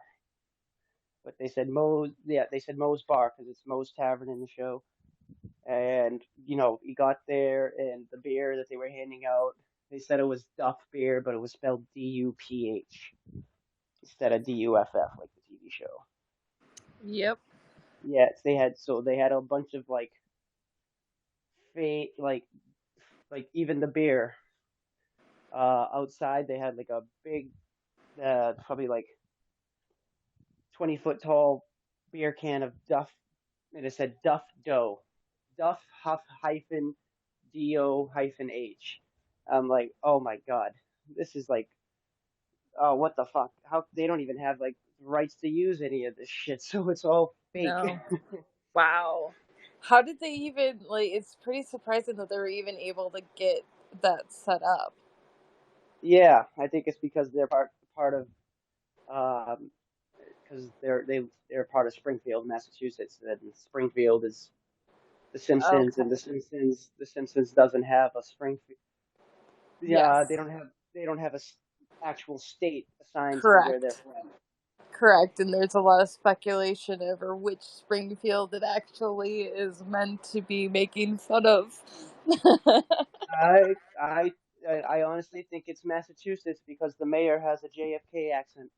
but they said Moe's. Yeah, they said Moe's Bar because it's Moe's Tavern in the show. And you got there, and the beer that they were handing out, they said it was Duff beer, but it was spelled Duph instead of Duff like the TV show. Yep. Yes, they had a bunch of like fake like even the beer outside they had like a big probably like 20-foot tall beer can of Duff, and it said Duff Dough, Duff Huff hyphen Do hyphen H. I'm like, oh my god, this is like, oh, what the fuck? How they don't even have like rights to use any of this shit, so it's all fake. No. Wow. How did they even like? It's pretty surprising that they were even able to get that set up. Yeah, I think it's because they're part of because they're part of Springfield, Massachusetts, and Springfield is the Simpsons, and Okay. The Simpsons doesn't have a Springfield. Yeah, Yes. they don't have a actual state assigned to where they're Correct. from. Correct. And there's a lot of speculation over which Springfield it actually is meant to be making fun of. I I I honestly think it's Massachusetts because the mayor has a JFK accent.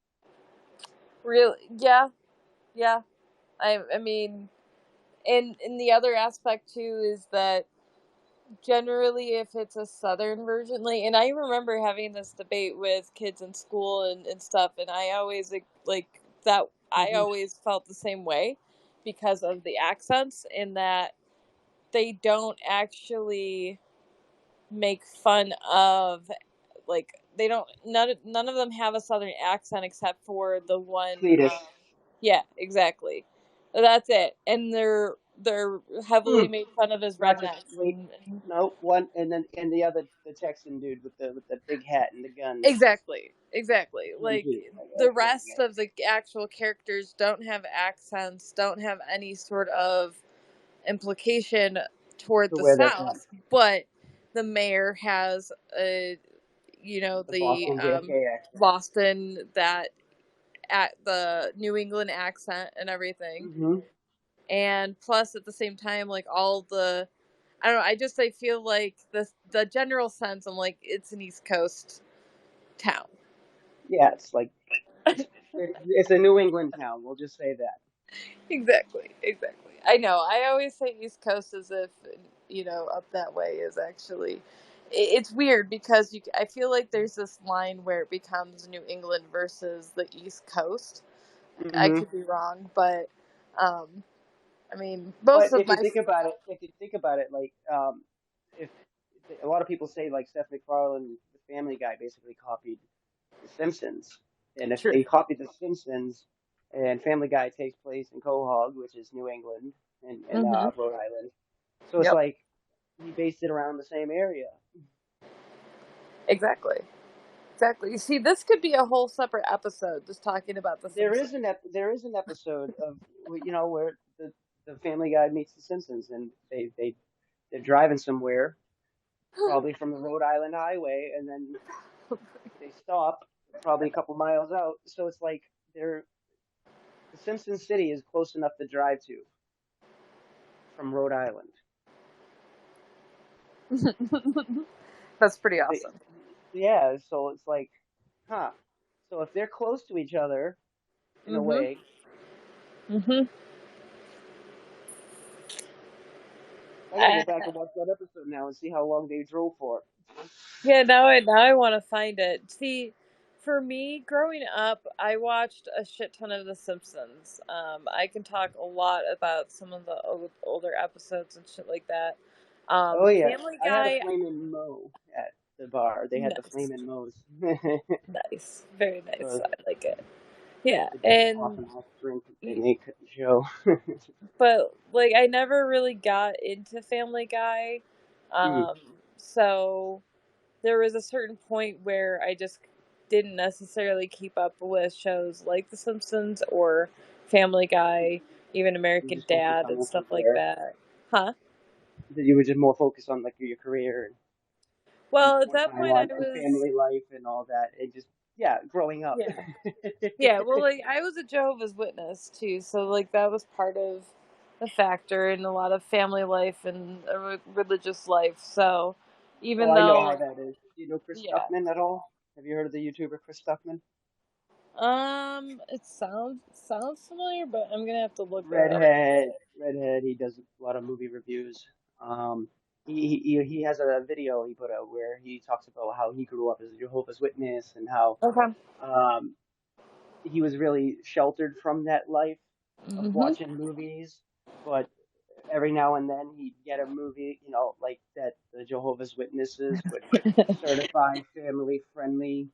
Really? Yeah. Yeah. I mean, and the other aspect too is that generally if it's a southern version, like, and I remember having this debate with kids in school and stuff, and I always like that I Hmm. always felt the same way because of the accents, in that they don't actually make fun of, like, they don't, none of them have a southern accent except for the one. Cletus. Yeah, exactly. That's it. And they're heavily Hmm. made fun of as Not just rednecks, wait. and No, one and the other, the Texan dude with the big hat and the guns. exactly. Him Like too. the Okay, rest of the actual characters don't have accents, don't have any sort of implication toward to the where they're from. South, but the mayor has a, The the Boston JFK accent. Boston, that at the New England accent and everything. Hmm. And plus at the same time, like all the, I don't know, I feel like the general sense, I'm like, it's an East Coast town. Yeah, it's like it's a New England town. We'll just say that. Exactly. I know. I always say East Coast as if, up that way is actually. It's weird because I feel like there's this line where it becomes New England versus the East Coast. I Hmm. could be wrong, but um, I mean, most But of my. if you think about it, like if a lot of people say like Seth MacFarlane, the Family Guy, basically copied The Simpsons, and if True. they copied The Simpsons, and Family Guy takes place in Quahog, which is New England, and Mm-hmm. Rhode Island, so it's Yep. like he based it around the same area. Exactly. Exactly. You see, this could be a whole separate episode just talking about The Simpsons. There is an episode of where the Family Guy meets The Simpsons, and they're driving somewhere, probably from the Rhode Island highway, and then they stop probably a couple miles out. So it's like they're the Simpson City is close enough to drive to from Rhode Island. That's pretty But they, awesome. yeah, so it's like, huh. So if they're close to each other in a Mhm. way, Mhm. I gotta go back and watch that episode now and see how long they drove for. Yeah, now I want to find it. See, for me, growing up, I watched a shit ton of The Simpsons. I can talk a lot about some of the older episodes and shit like that. Oh yeah, Family I had a Guy, flaming Mo at the bar. They had the nice, flaming Mo's. nice, very nice. So I like it. Yeah, the best and awesome ass drink they make at the show. but like I never really got into Family Guy, Mm. um, so there was a certain point where I just didn't necessarily keep up with shows like The Simpsons or Family Guy, even You American just focus Dad on and what was stuff like there. that. Huh? That you were just more focused on like your career and Well, at more that time point I on was, family life and all that. And just yeah, growing up. yeah. Yeah, well, like, I was a Jehovah's Witness, too, so, like, that was part of the factor in a lot of family life and religious life, so Oh, even I know how though, that is. Do you know Chris yeah. Stuckman at all? Have you heard of the YouTuber Chris Stuckman? It sounds familiar, but I'm gonna have to look it up. Redhead, redhead. He does a lot of movie reviews. Um, he has a video he put out where he talks about how he grew up as a Jehovah's Witness and how Okay. um he was really sheltered from that life of Mm-hmm. watching movies, but every now and then he'd get a movie, like that the Jehovah's Witnesses would certify family friendly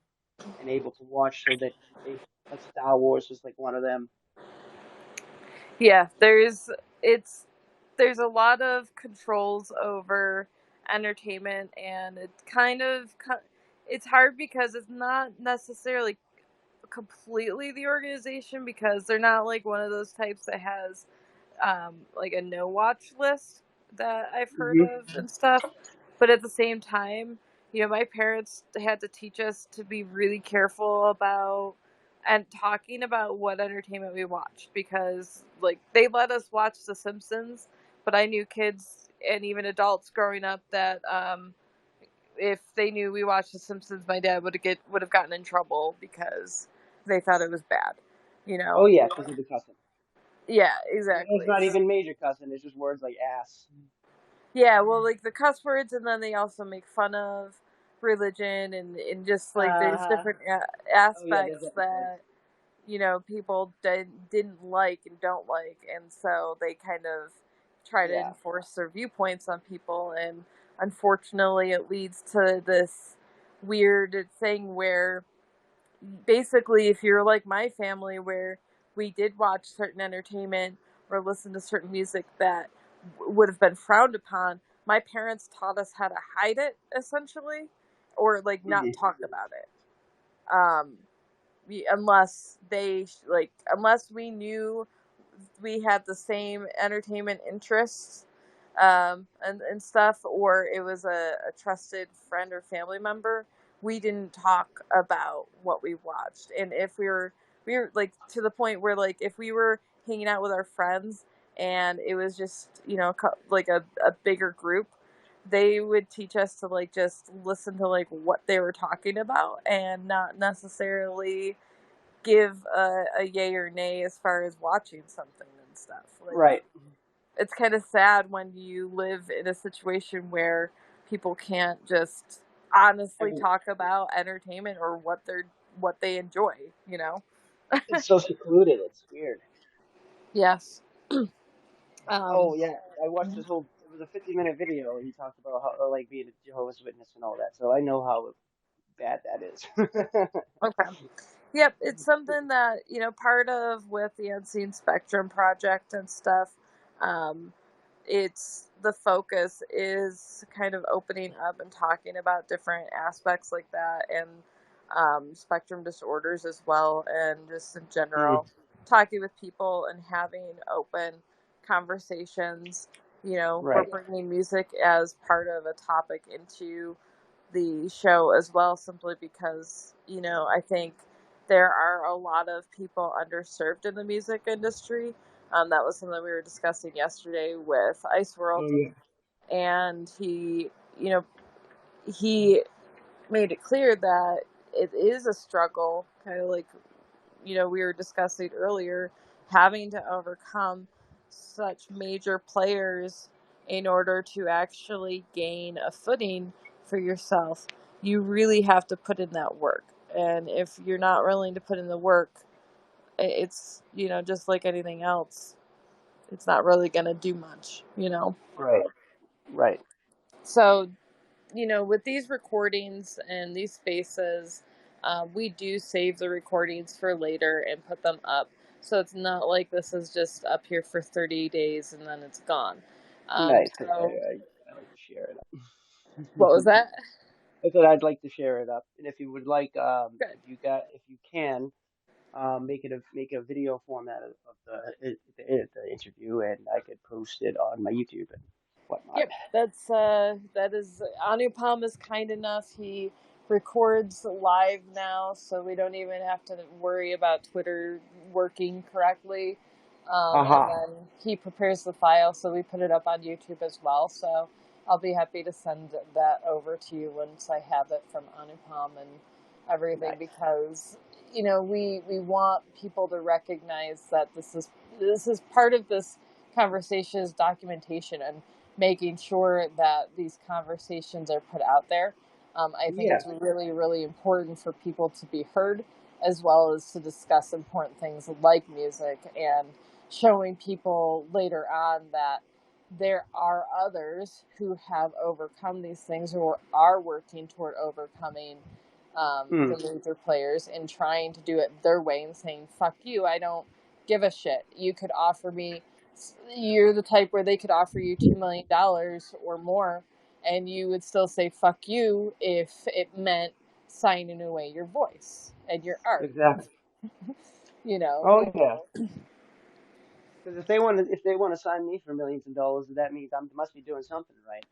and able to watch so that they like Star Wars was like one of them. Yeah, it's there's a lot of controls over entertainment, and it's hard because it's not necessarily completely the organization, because they're not like one of those types that has like a no watch list that I've heard Hmm. of and stuff. But at the same time, my parents had to teach us to be really careful about and talking about what entertainment we watched, because like they let us watch The Simpsons, but I knew kids and even adults growing up that if they knew we watched The Simpsons, my dad would have gotten in trouble because they thought it was bad. You Oh know? yeah, because of the cussing. Yeah, And it's exactly. not even major cussing; it's just words like ass. Yeah, well, like the cuss words, and then they also make fun of religion, and just like there's Uh-huh. different Oh yeah, there's aspects episodes. that people didn't like and don't like, and so they kind of try to Yeah. enforce their viewpoints on people, and unfortunately, it leads to this weird thing where basically, if you're like my family, where we did watch certain entertainment or listen to certain music that would have been frowned upon, my parents taught us how to hide it, essentially, or like not Hmm. talk about it. Um, unless we knew we had the same entertainment interests, and stuff, or it was a trusted friend or family member, we didn't talk about what we watched. And if we were like to the point where, like, if we were hanging out with our friends and it was just like a bigger group, they would teach us to like just listen to like what they were talking about and not necessarily give a yay or nay as far as watching something and stuff. Like, Right. it's kind of sad when you live in a situation where people can't just honestly Every, talk about entertainment or what they enjoy, you know? it's so secluded. It's weird. Yes. Oh Um, yeah, I watched this whole. It was a 50-minute video. He talked about how like being a Jehovah's Witness and all that. So I know how bad that is. okay. Yep, it's something that, part of with the Unseen Spectrum project and stuff. Um, it's the focus is kind of opening up and talking about different aspects like that, and spectrum disorders as well, and just in Hmm. general talking with people and having open conversations. we're Right. bringing music as part of a topic into the show as well, simply because, I think there are a lot of people underserved in the music industry. That was something we were discussing yesterday with Ice World, Oh yeah. and you know, he made it clear that it is a struggle, kind of like, we were discussing earlier, having to overcome such major players in order to actually gain a footing for yourself. You really have to put in that work. And if you're not willing to put in the work, it's, just like anything else, it's not really going to do much. Right. Right. So, with these recordings and these spaces, we do save the recordings for later and put them up. So it's not like this is just up here for 30 days and then it's gone. Nice. So, I like to share it what was up. that? I said I'd like to share it up, and if you would like, Good. if you can, make a video format of the interview, and I could post it on my YouTube and whatnot. Yep, that is Anupam is kind enough. He records live now, so we don't even have to worry about Twitter working correctly. And Aha. then he prepares the file, so we put it up on YouTube as well. So I'll be happy to send that over to you once I have it from Anupam and everything, Nice. because we want people to recognize that this is part of this conversation is documentation and making sure that these conversations are put out there. I think Yeah. it's really, really important for people to be heard, as well as to discuss important things like music, and showing people later on that there are others who have overcome these things or are working toward overcoming Mm, the major players and trying to do it their way and saying, fuck you, I don't give a shit. You could offer me, you're the type where they could offer you $2 million or more, and you would still say fuck you if it meant signing away your voice and your art, exactly. you know? Oh yeah. Because if they want to sign me for millions of dollars, that means I must be doing something right.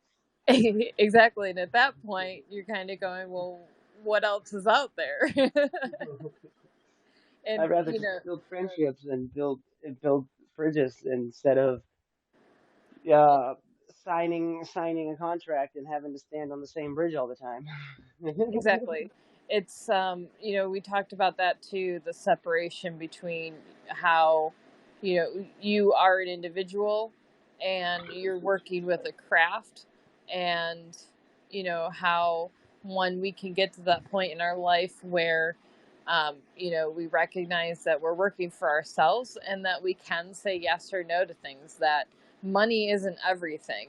Exactly. And at that point, you're kind of going, well, what else is out there? And, I'd rather just build friendships and build bridges instead of uh, signing a contract and having to stand on the same bridge all the time. exactly. It's we talked about that too, the separation between how you are an individual and you're working with a craft, and how when we can get to that point in our life where we recognize that we're working for ourselves and that we can say yes or no to things, that money isn't everything,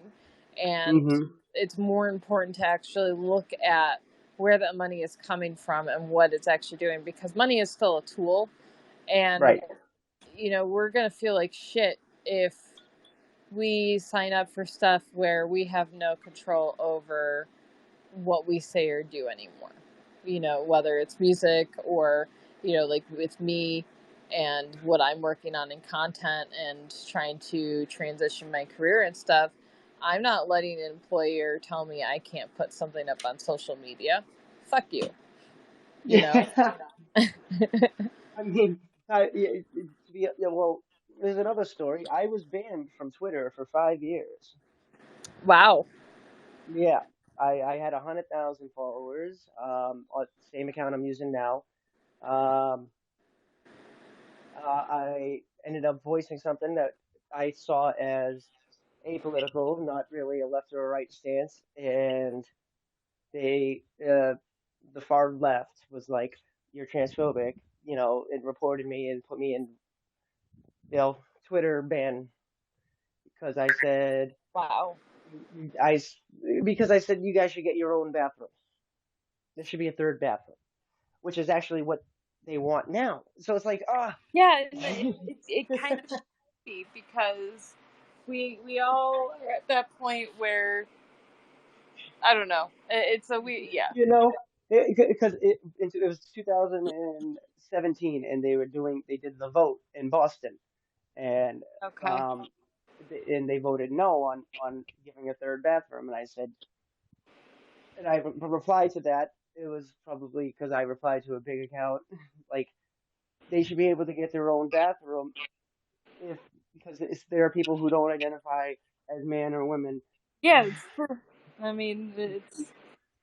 and Hmm. it's more important to actually look at where that money is coming from and what it's actually doing, because money is still a tool, and Right. we're going to feel like shit if we sign up for stuff where we have no control over what we say or do anymore. Whether it's music or, like with me and what I'm working on in content and trying to transition my career and stuff, I'm not letting an employer tell me I can't put something up on social media. Fuck you, you know? Yeah. I mean, well, there's another story. I was banned from Twitter for 5 years. Wow. Yeah, I had 100,000 followers on the same account I'm using now. Um, I ended up voicing something that I saw as apolitical, not really a left or a right stance, and they, the far left was like, "You're transphobic," and reported me and put me in, Twitter ban because I said Wow. I s- because I said you guys should get your own bathroom. There should be a third bathroom, which is actually what they want now. So it's like, ah. Yeah, and it kind of should be, because we all are at that point where I don't know. It's a we yeah. you know, because it was 2017, and they did the vote in Boston, and Okay. um, and they voted no on giving a third bathroom. And I said, and I replied to that. It was probably because I replied to a big account, like they should be able to get their own bathroom if because there are people who don't identify as man or women. Yeah, it's true. I mean, it's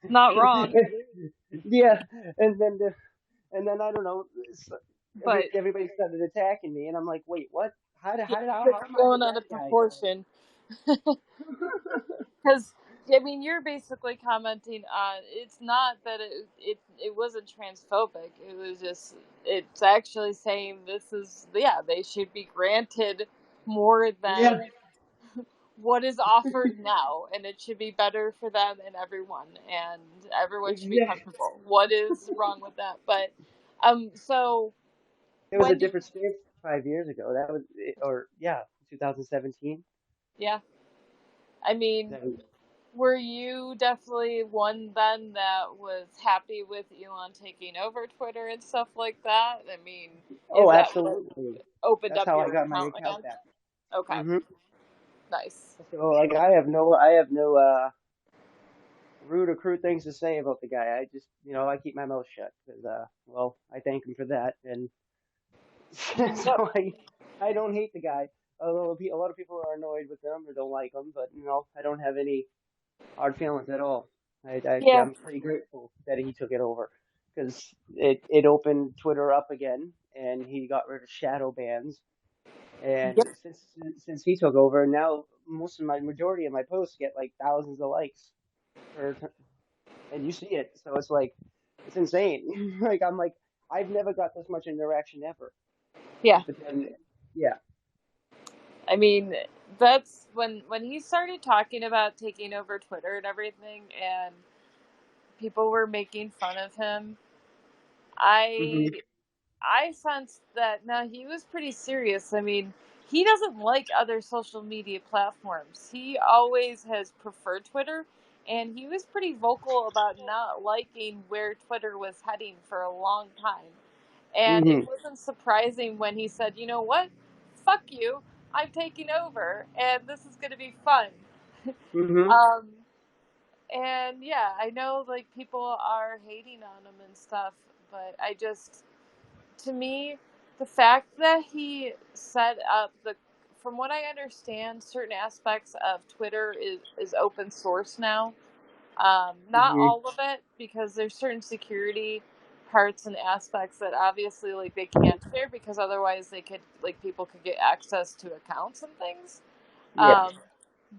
not wrong, Yeah, and then I don't know. but Everybody started attacking me, and I'm like, wait, what? yeah, How it's am I the blown out bad of guy? proportion. Because I mean, you're basically commenting on it's not that it wasn't transphobic. It was just it's actually saying this is yeah they should be granted more Yeah, than what is offered now, and it should be better for them and everyone should be exactly. comfortable. What is wrong with that? But so It was a when did different stance 5 years ago. That was, or yeah, 2017. yeah I mean were you definitely one then that was happy with Elon taking over Twitter and stuff like that? I mean, is Oh, that what absolutely. opened That's up how I your got my account account again? back. Okay, Hmm. nice. So like, I have no rude or crude things to say about the guy. I just, I keep my mouth shut because, well, I thank him for that, and Yep. so I don't hate the guy. Although a lot of people are annoyed with him or don't like him, but I don't have any hard feelings at all. Yeah. I'm pretty grateful that he took it over because it opened Twitter up again, and he got rid of shadow bans. And Yep. since he took over, now majority of my posts get like thousands of likes per, and you see it, so it's like it's insane. Like I'm like I've never got this much interaction ever. Yeah. But then, yeah. I mean, that's when he started talking about taking over Twitter and everything, and people were making fun of him. I Hmm. I sensed that now he was pretty serious. I mean, he doesn't like other social media platforms. He always has preferred Twitter, and he was pretty vocal about not liking where Twitter was heading for a long time. And it Hmm. wasn't surprising when he said, "You know what? Fuck you. I'm taking over, and this is going to be fun." Hmm. Um, and yeah, I know like people are hating on him and stuff, but I just to me, the fact that he set up from what I understand, certain aspects of Twitter is open source now. Not Hmm. all of it, because there's certain security parts and aspects that obviously like they can't share because otherwise they could like people could get access to accounts and things. Yeah. Um,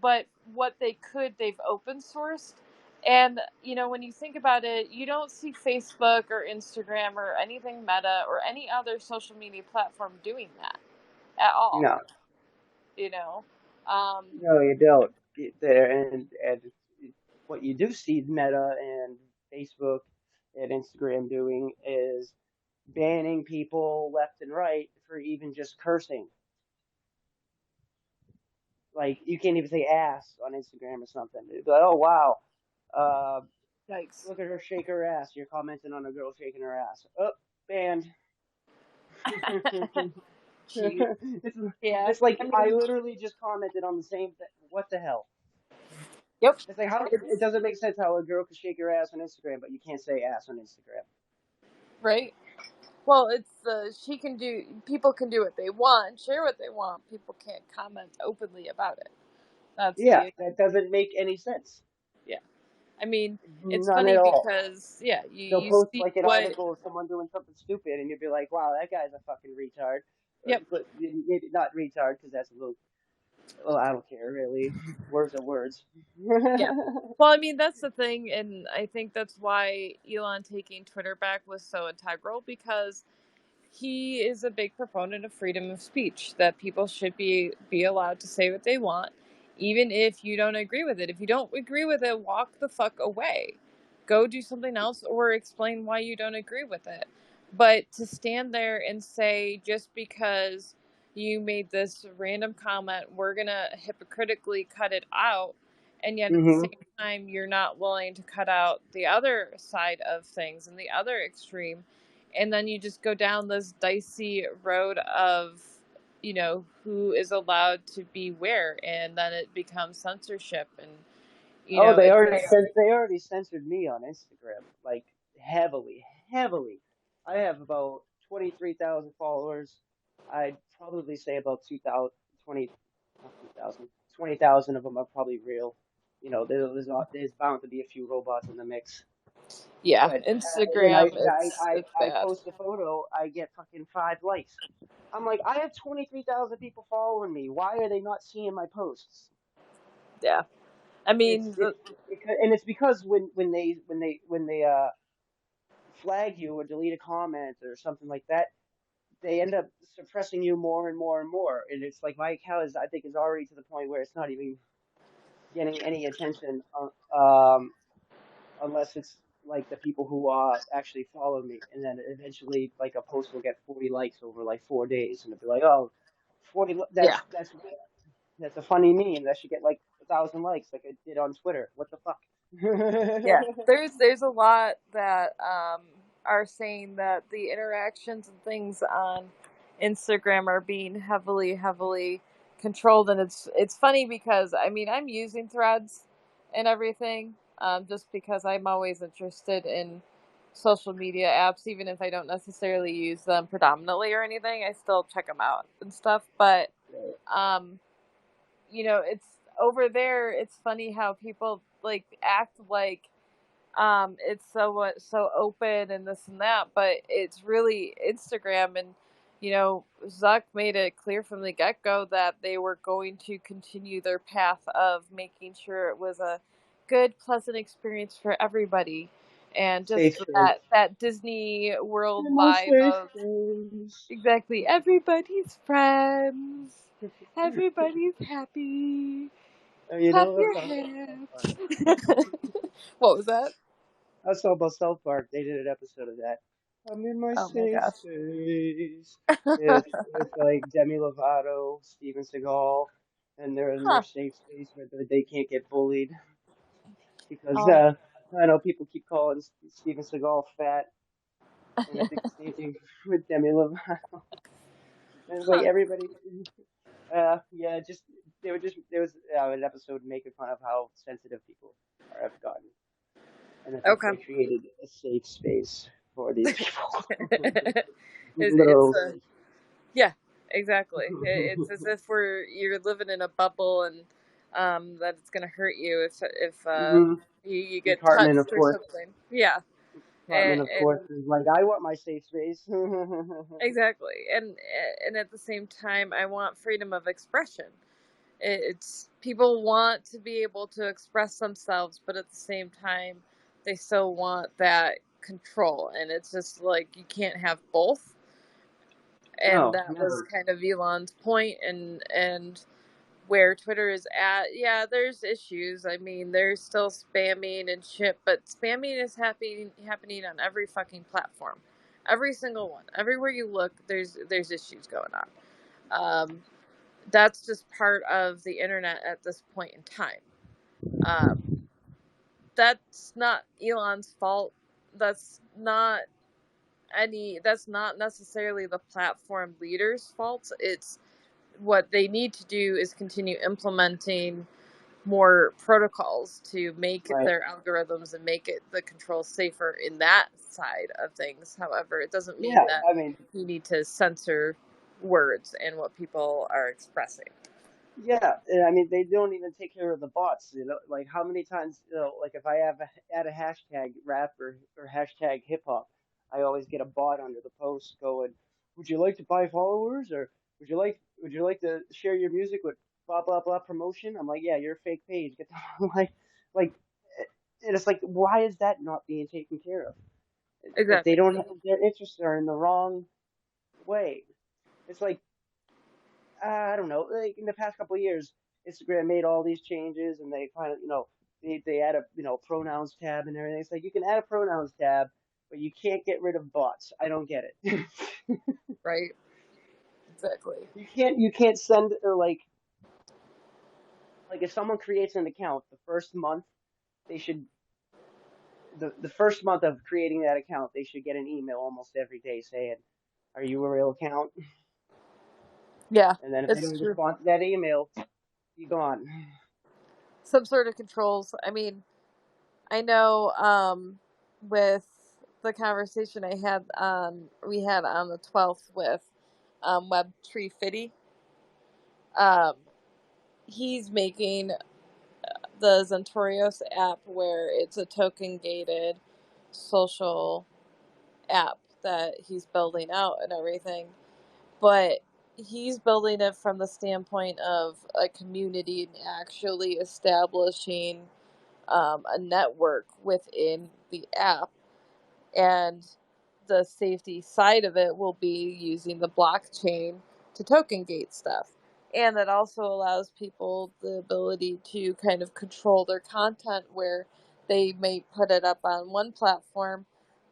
but what they could, they've open sourced. And, when you think about it, you don't see Facebook or Instagram or anything Meta or any other social media platform doing that at all, No, you know? Um, no, you don't. There and what you do see Meta and Facebook and Instagram doing is banning people left and right for even just cursing. Like you can't even say ass on Instagram or something. It'd be like, oh wow, uh, yikes. look at her shake her ass. You're commenting on a girl shaking her ass. Oh, banned. Gee. it's Yeah. it's like I I mean, literally just commented on the same thing. What the hell? yep. It's like how it It's, doesn't make sense how a girl can shake her ass on Instagram, but you can't say ass on Instagram. right? Well, it's people can do what they want, share what they want. People can't comment openly about it. That's Yeah, the, that doesn't make any sense. yeah. I mean, it's None at funny all. because yeah, you They'll you post see like an what article of someone doing something stupid, and you'll be like, "Wow, that guy's a fucking retard." yep. But maybe not retard because that's a little. Well, I don't care really. Words are words. Yeah. Well, I mean, that's the thing, and I think that's why Elon taking Twitter back was so integral because he is a big proponent of freedom of speech, that people should be allowed to say what they want, even if you don't agree with it. If you don't agree with it, walk the fuck away. Go do something else or explain why you don't agree with it. But to stand there and say just because you made this random comment, we're gonna hypocritically cut it out, and yet at the Hmm. same time you're not willing to cut out the other side of things and the other extreme, and then you just go down this dicey road of who is allowed to be where, and then it becomes censorship, and Oh, it's they already censored me on Instagram, like heavily, heavily. I have about 23,000 followers. I'd probably say about 2,000, 20, not 2,000, 20,000 of them are probably real. There's bound to be a few robots in the mix. yeah, But then Instagram, it's I bad. post a photo, I get fucking 5 likes. I'm like, I have 23,000 people following me. Why are they not seeing my posts? Yeah, I mean, And it's because when they flag you or delete a comment or something like that, they end up suppressing you more and more and more. And it's like my account is, I think, is already to the point where it's not even getting any attention, unless it's like the people who actually follow me. And then eventually, like a post will get 40 likes over like 4 days, and it'll be like, oh, 40. yeah. That's a funny meme. That should get like 1,000 likes, like it did on Twitter. What the fuck? Yeah, there's a lot that are saying that the interactions and things on Instagram are being heavily controlled, and it's funny because I mean I'm using Threads and everything, just because I'm always interested in social media apps, even if I don't necessarily use them predominantly or anything. I still check them out and stuff, but um, it's over there. It's funny how people like act like it's so open and this and that, but it's really Instagram, and Zuck made it clear from the get-go that they were going to continue their path of making sure it was a good, pleasant experience for everybody, and Safe just space. that Disney World In my vibe safe of space. exactly everybody's friends, everybody's happy, You clap know, your I was talking about South Park. hands. What was that? I was talking about South Park. They did an episode of that. I'm in my Oh my safe gosh. space. With like Demi Lovato, Steven Seagal, and they're in their Huh. safe space where they can't get bullied because Um, I know people keep calling Steven Seagal fat, and I think the same thing with Demi Lovato. And it's like huh. everybody. Yeah, just there was an episode making fun of how sensitive people have gotten, and I think Okay. they created a safe space for these people. It's Literally. yeah, exactly. It's as if you're living in a bubble, and that it's gonna hurt you if Hmm. you And get touched or something. Yeah, Cartman, of and course, is like, I want my safe space. exactly, and at the same time, I want freedom of expression. It's people want to be able to express themselves, but at the same time, they still want that control, and it's just like you can't have both. And No, that was never. kind of Elon's point, and where Twitter is at. Yeah, there's issues. I mean, there's still spamming and shit, but spamming is happening on every fucking platform, every single one. Everywhere you look, there's issues going on. Um, that's just part of the internet at this point in time. Um, that's not Elon's fault. That's not that's not necessarily the platform leaders' fault. It's what they need to do is continue implementing more protocols to make Right. their algorithms and make it the control safer in that side of things. However, it doesn't mean Yeah, that I mean, you need to censor words and what people are expressing. yeah, and I mean, they don't even take care of the bots. Like how many times, like if I add a hashtag rap or hashtag hip hop, I always get a bot under the post going, "Would you like to buy followers, or would you like to share your music with blah blah blah promotion?" I'm like, "Yeah, you're a fake page. Get the like, and it's like, why is that not being taken care of? Like they Exactly. don't, their interests are in the wrong way. It's like I don't know, like in the past couple of years, Instagram made all these changes, and they kind of, they add a, pronouns tab and everything. It's like you can add a pronouns tab, but you can't get rid of bots. I don't get it. Right. Exactly. You can't send or like if someone creates an account, they should the first month of creating that account, they should get an email almost every day saying, "Are you a real account?" Yeah, And then if they it's don't true. respond to that email, be gone. Some sort of controls. I mean, I know with the conversation we had on the 12th with Webtree Fitty, um, he's making the Zentorios app where it's a token gated social app that he's building out and everything. But he's building it from the standpoint of a community and actually establishing a network within the app. And the safety side of it will be using the blockchain to token gate stuff. And that also allows people the ability to kind of control their content where they may put it up on one platform,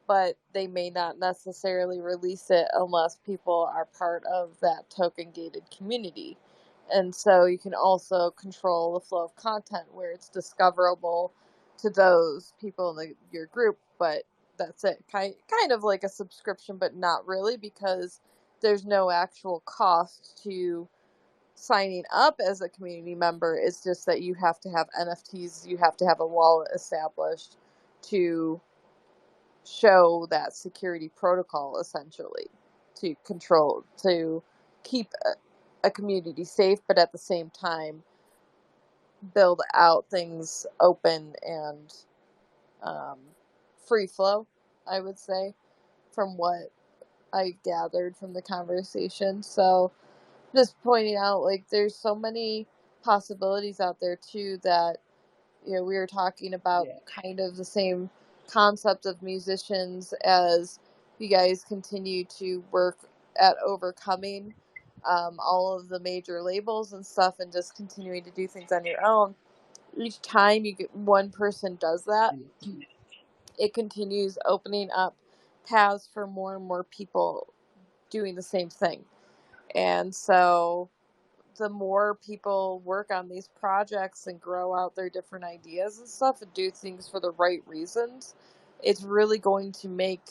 but they may not necessarily release it unless people are part of that token gated community. And so you can also control the flow of content where it's discoverable to those people in your group, but that's it. Kind of like a subscription, but not really, because there's no actual cost to signing up as a community member. It's just that you have to have NFTs, you have to have a wallet established to show that security protocol, essentially, to keep a community safe, but at the same time build out things open and um, free flow, I would say, from what I gathered from the conversation. So just pointing out, like, there's so many possibilities out there too that, we were talking about Yeah. kind of the same concept of musicians as you guys continue to work at overcoming all of the major labels and stuff and just continuing to do things on your own. Each time one person does that, it continues opening up paths for more and more people doing the same thing. And so the more people work on these projects and grow out their different ideas and stuff and do things for the right reasons, it's really going to make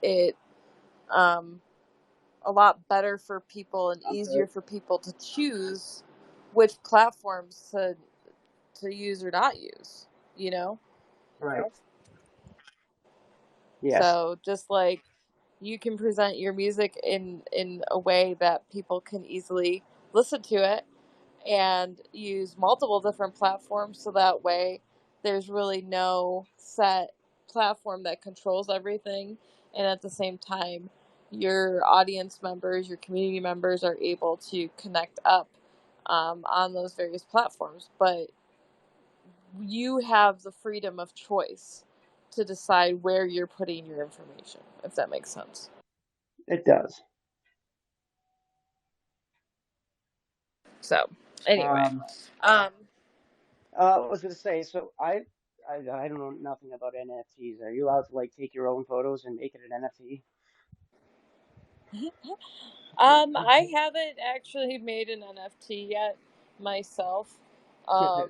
it um, a lot better for people and easier for people to choose which platforms to use or not use, you know? Right. Yes. So just like you can present your music in a way that people can easily listen to it and use multiple different platforms, so that way there's really no set platform that controls everything, and at the same time your audience members, your community members are able to connect up on those various platforms, but you have the freedom of choice to decide where you're putting your information, if that makes sense. It does. So anyway, Um, um, I was gonna say, so I don't know nothing about NFTs. Are you allowed to like take your own photos and make it an NFT? I haven't actually made an NFT yet myself. Um,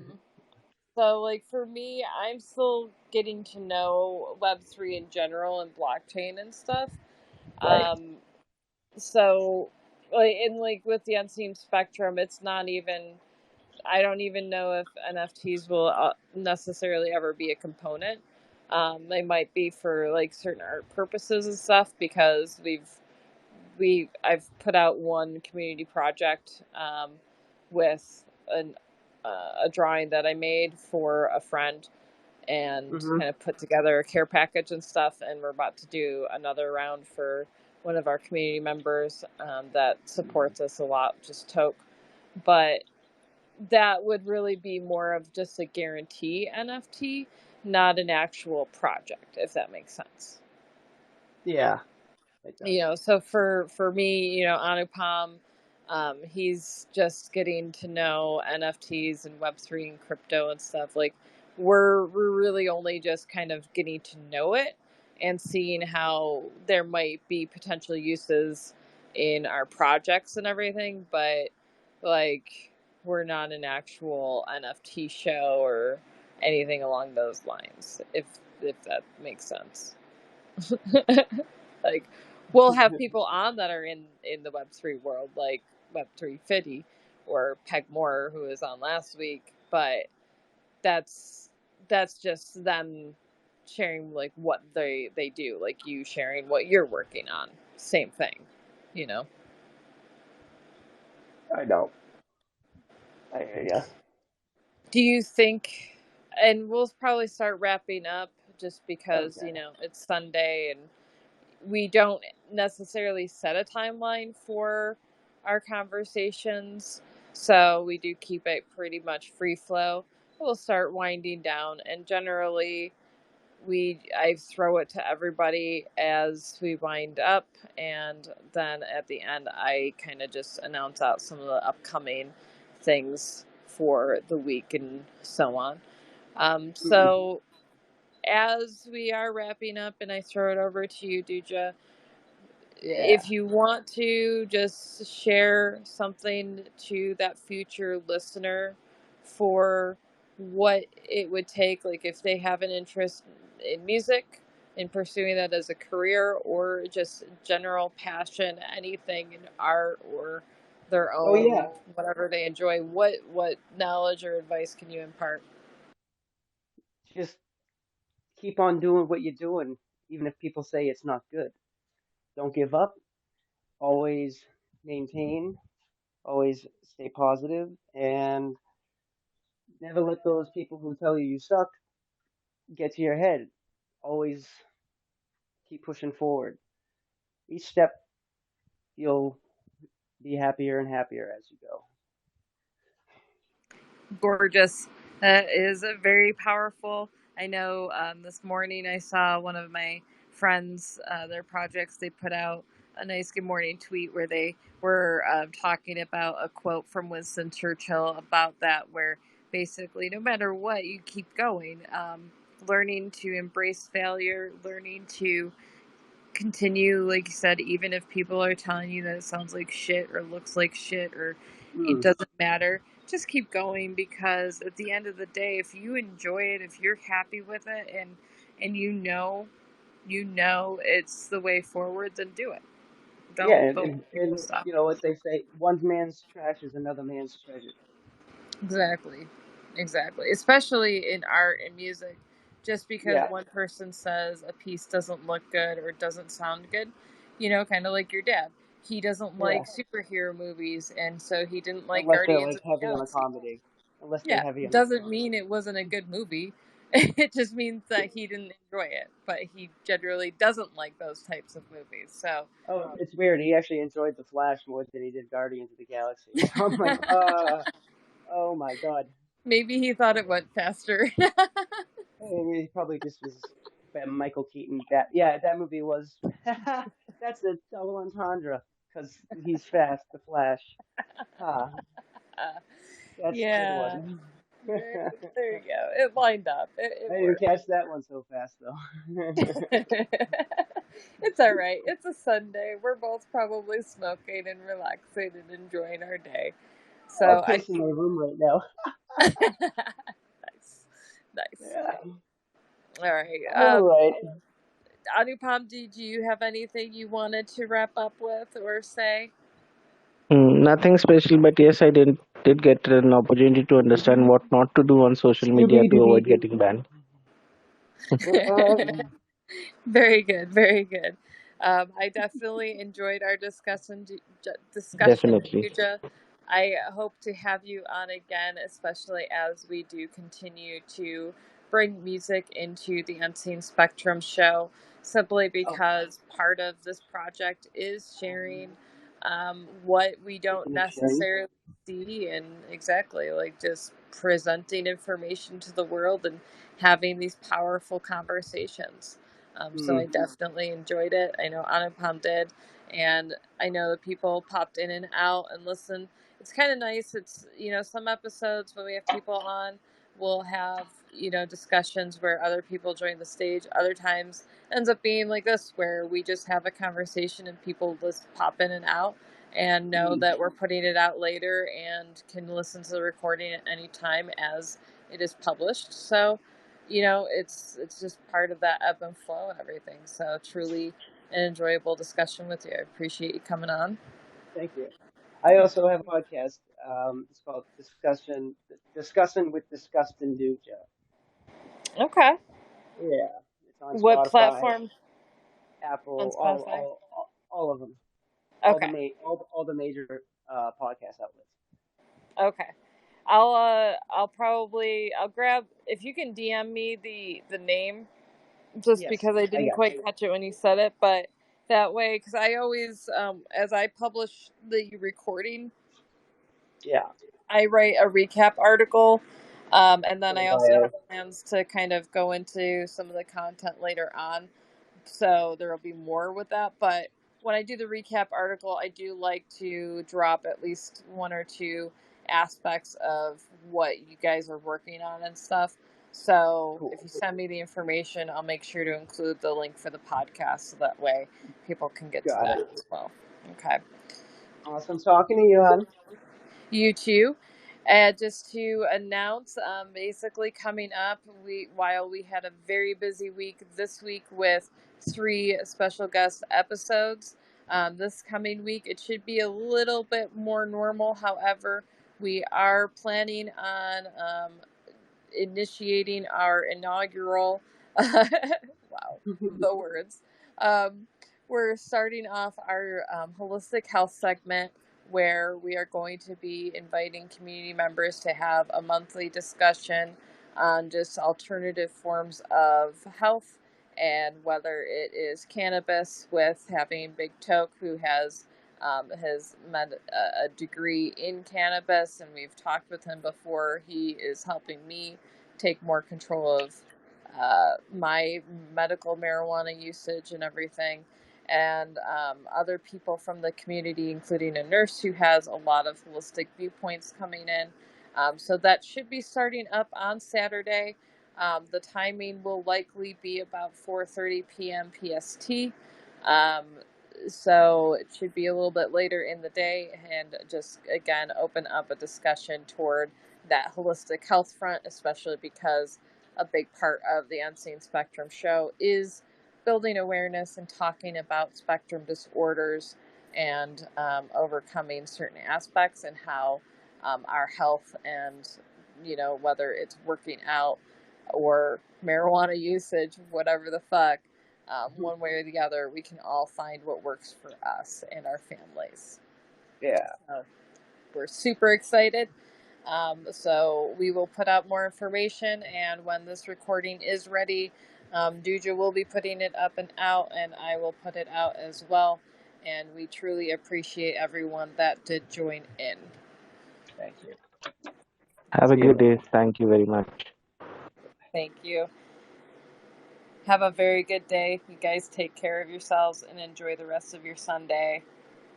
so like for me, I'm still getting to know Web3 in general and blockchain and stuff. Right. Um, so like with the Unseen Spectrum, it's not even. I don't even know if NFTs will necessarily ever be a component. They might be for like certain art purposes and stuff, because I've put out one community project with a drawing that I made for a friend, and Mm-hmm. kind of put together a care package and stuff. And we're about to do another round for one of our community members that supports us a lot, just Toke. But that would really be more of just a guarantee NFT, not an actual project, if that makes sense. Yeah, it does. So for me, Anupam, he's just getting to know NFTs and Web3 and crypto and stuff. Like we're really only just kind of getting to know it and seeing how there might be potential uses in our projects and everything, but like we're not an actual NFT show or anything along those lines, if that makes sense. Like we'll have people on that are in the Web3 world, like Web 350 or Peg Moore, who was on last week, but that's just them sharing like what they do, like you sharing what you're working on. Same thing, you know. I know. I hear ya. Do you think, and we'll probably start wrapping up just because, Okay. it's Sunday and we don't necessarily set a timeline for our conversations. So we do keep it pretty much free flow. We'll start winding down, and generally I throw it to everybody as we wind up, and then at the end I kind of just announce out some of the upcoming things for the week and so on. Mhm. So as we are wrapping up, and I throw it over to you, Duja, Yeah. if you want to just share something to that future listener for what it would take, like if they have an interest in music and pursuing that as a career, or just general passion, anything in art or their Oh own yeah. whatever they enjoy, what knowledge or advice can you impart? Just keep on doing what you're doing, even if people say it's not good. Don't give up. Always maintain. Always stay positive, and never let those people who tell you you suck get to your head. Always keep pushing forward. Each step, you'll be happier and happier as you go. Gorgeous. That is very powerful. I know this morning I saw one of my friends, their projects, they put out a nice good morning tweet where they were talking about a quote from Winston Churchill about that, where basically, no matter what, you keep going. Learning to embrace failure, learning to continue, like you said, even if people are telling you that it sounds like shit or looks like shit or it Mm. doesn't matter, just keep going, because at the end of the day, if you enjoy it, if you're happy with it, and it's the way forward, then do it. Yeah, Don't let people and stop. you know what they say: one man's trash is another man's treasure. Exactly. Exactly. Especially in art and music. Just because Yeah, one person says a piece doesn't look good or doesn't sound good, kind of like your dad. He doesn't yeah. like superhero movies, and so he didn't like Unless they're Guardians like of the heavy on a Galaxy. comedy. Unless they're Yeah, heavy on a doesn't comedy. mean it wasn't a good movie. It just means that he didn't enjoy it, but he generally doesn't like those types of movies. So Oh, it's weird. He actually enjoyed The Flash more than he did Guardians of the Galaxy. So I'm like, oh my God. maybe he thought it went faster. And he probably just was Michael Keaton. That yeah, that movie was. That's a double entendre because he's fast. The Flash. Ha. That's a good Yeah. one. There, there you go. It lined up. I It didn't worked. catch that one so fast though. It's all right. It's a Sunday. We're both probably smoking and relaxing and enjoying our day. I'm So I pacing my room right now. nice, nice. Yeah. All right. All right. Anupam, did you have anything you wanted to wrap up with or say? Nothing special, but yes, I did get an opportunity to understand what not to do on social media Scooby to Dooby avoid Doo. getting banned. Very good, very good. I definitely enjoyed our discussion, Definitely. Dudja. I hope to have you on again, especially as we do continue to bring music into the Unseen Spectrum show, simply Oh, because part of this project is sharing what we don't speaking of sharing. necessarily see, and exactly like just presenting information to the world and having these powerful conversations. So I Hmm. definitely enjoyed it. I know Anupam did, and I know the people popped in and out and listened. It's kind of nice. It's some episodes when we have people on, we'll have discussions where other people join the stage. Other times ends up being like this, where we just have a conversation and people just pop in and out and know Hmm. that we're putting it out later and can listen to the recording at any time as it is published. So it's just part of that ebb and flow and everything. So truly an enjoyable discussion with you. I appreciate you coming on. Thank you. I also have a podcast. It's called Discussing with Disgusting Dudja. Okay. Yeah, it's on What Spotify, platform on Apple, Spotify? all of them, Okay. all the major podcast outlets. Okay. I'll probably I'll grab if you can DM me the name just Yes, because I I didn't got quite you. catch it when you said it, but that way because I always as I publish the recording, Yeah, I write a recap article, and then for the I also bio. have plans to kind of go into some of the content later on. So there will be more with that. But when I do the recap article, I do like to drop at least one or two aspects of what you guys are working on and stuff. So if Cool. you send me the information, I'll make sure to include the link for the podcast so that way people can get to Got that it. as well. Okay. Awesome talking to you, hon. You too. And just to announce, basically coming up, while we had a very busy week this week with three special guest episodes, this coming week it should be a little bit more normal. However, we are planning on initiating our inaugural wow, the words. Um, we're starting off our holistic health segment where we are going to be inviting community members to have a monthly discussion on just alternative forms of health and whether it is cannabis with having Big Toke who has a degree in cannabis, and we've talked with him before. He is helping me take more control of my medical marijuana usage and everything. And other people from the community, including a nurse who has a lot of holistic viewpoints coming in. So that should be starting up on Saturday. The timing will likely be about 4:30 p.m. PST. Um, so it should be a little bit later in the day and just again open up a discussion toward that holistic health front, especially because a big part of the Unseen Spectrum show is building awareness and talking about spectrum disorders and overcoming certain aspects and how our health and whether it's working out or marijuana usage, whatever the fuck, one way or the other, we can all find what works for us and our families. Yeah. We're super excited. So we will put out more information, and when this recording is ready, Dudja will be putting it up and out, and I will put it out as well. And we truly appreciate everyone that did join in. Thank you. Have a See you, good man. day. Thank you very much. Thank you. Have a very good day. You guys take care of yourselves and enjoy the rest of your Sunday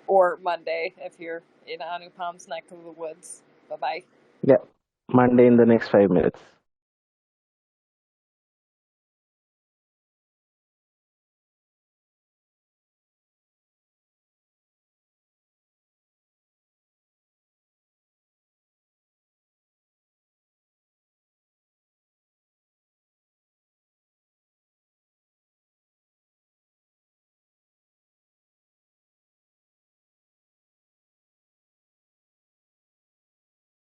or Monday if you're in Anupam's neck of the woods. Bye bye. Yeah, Monday in the next 5 minutes.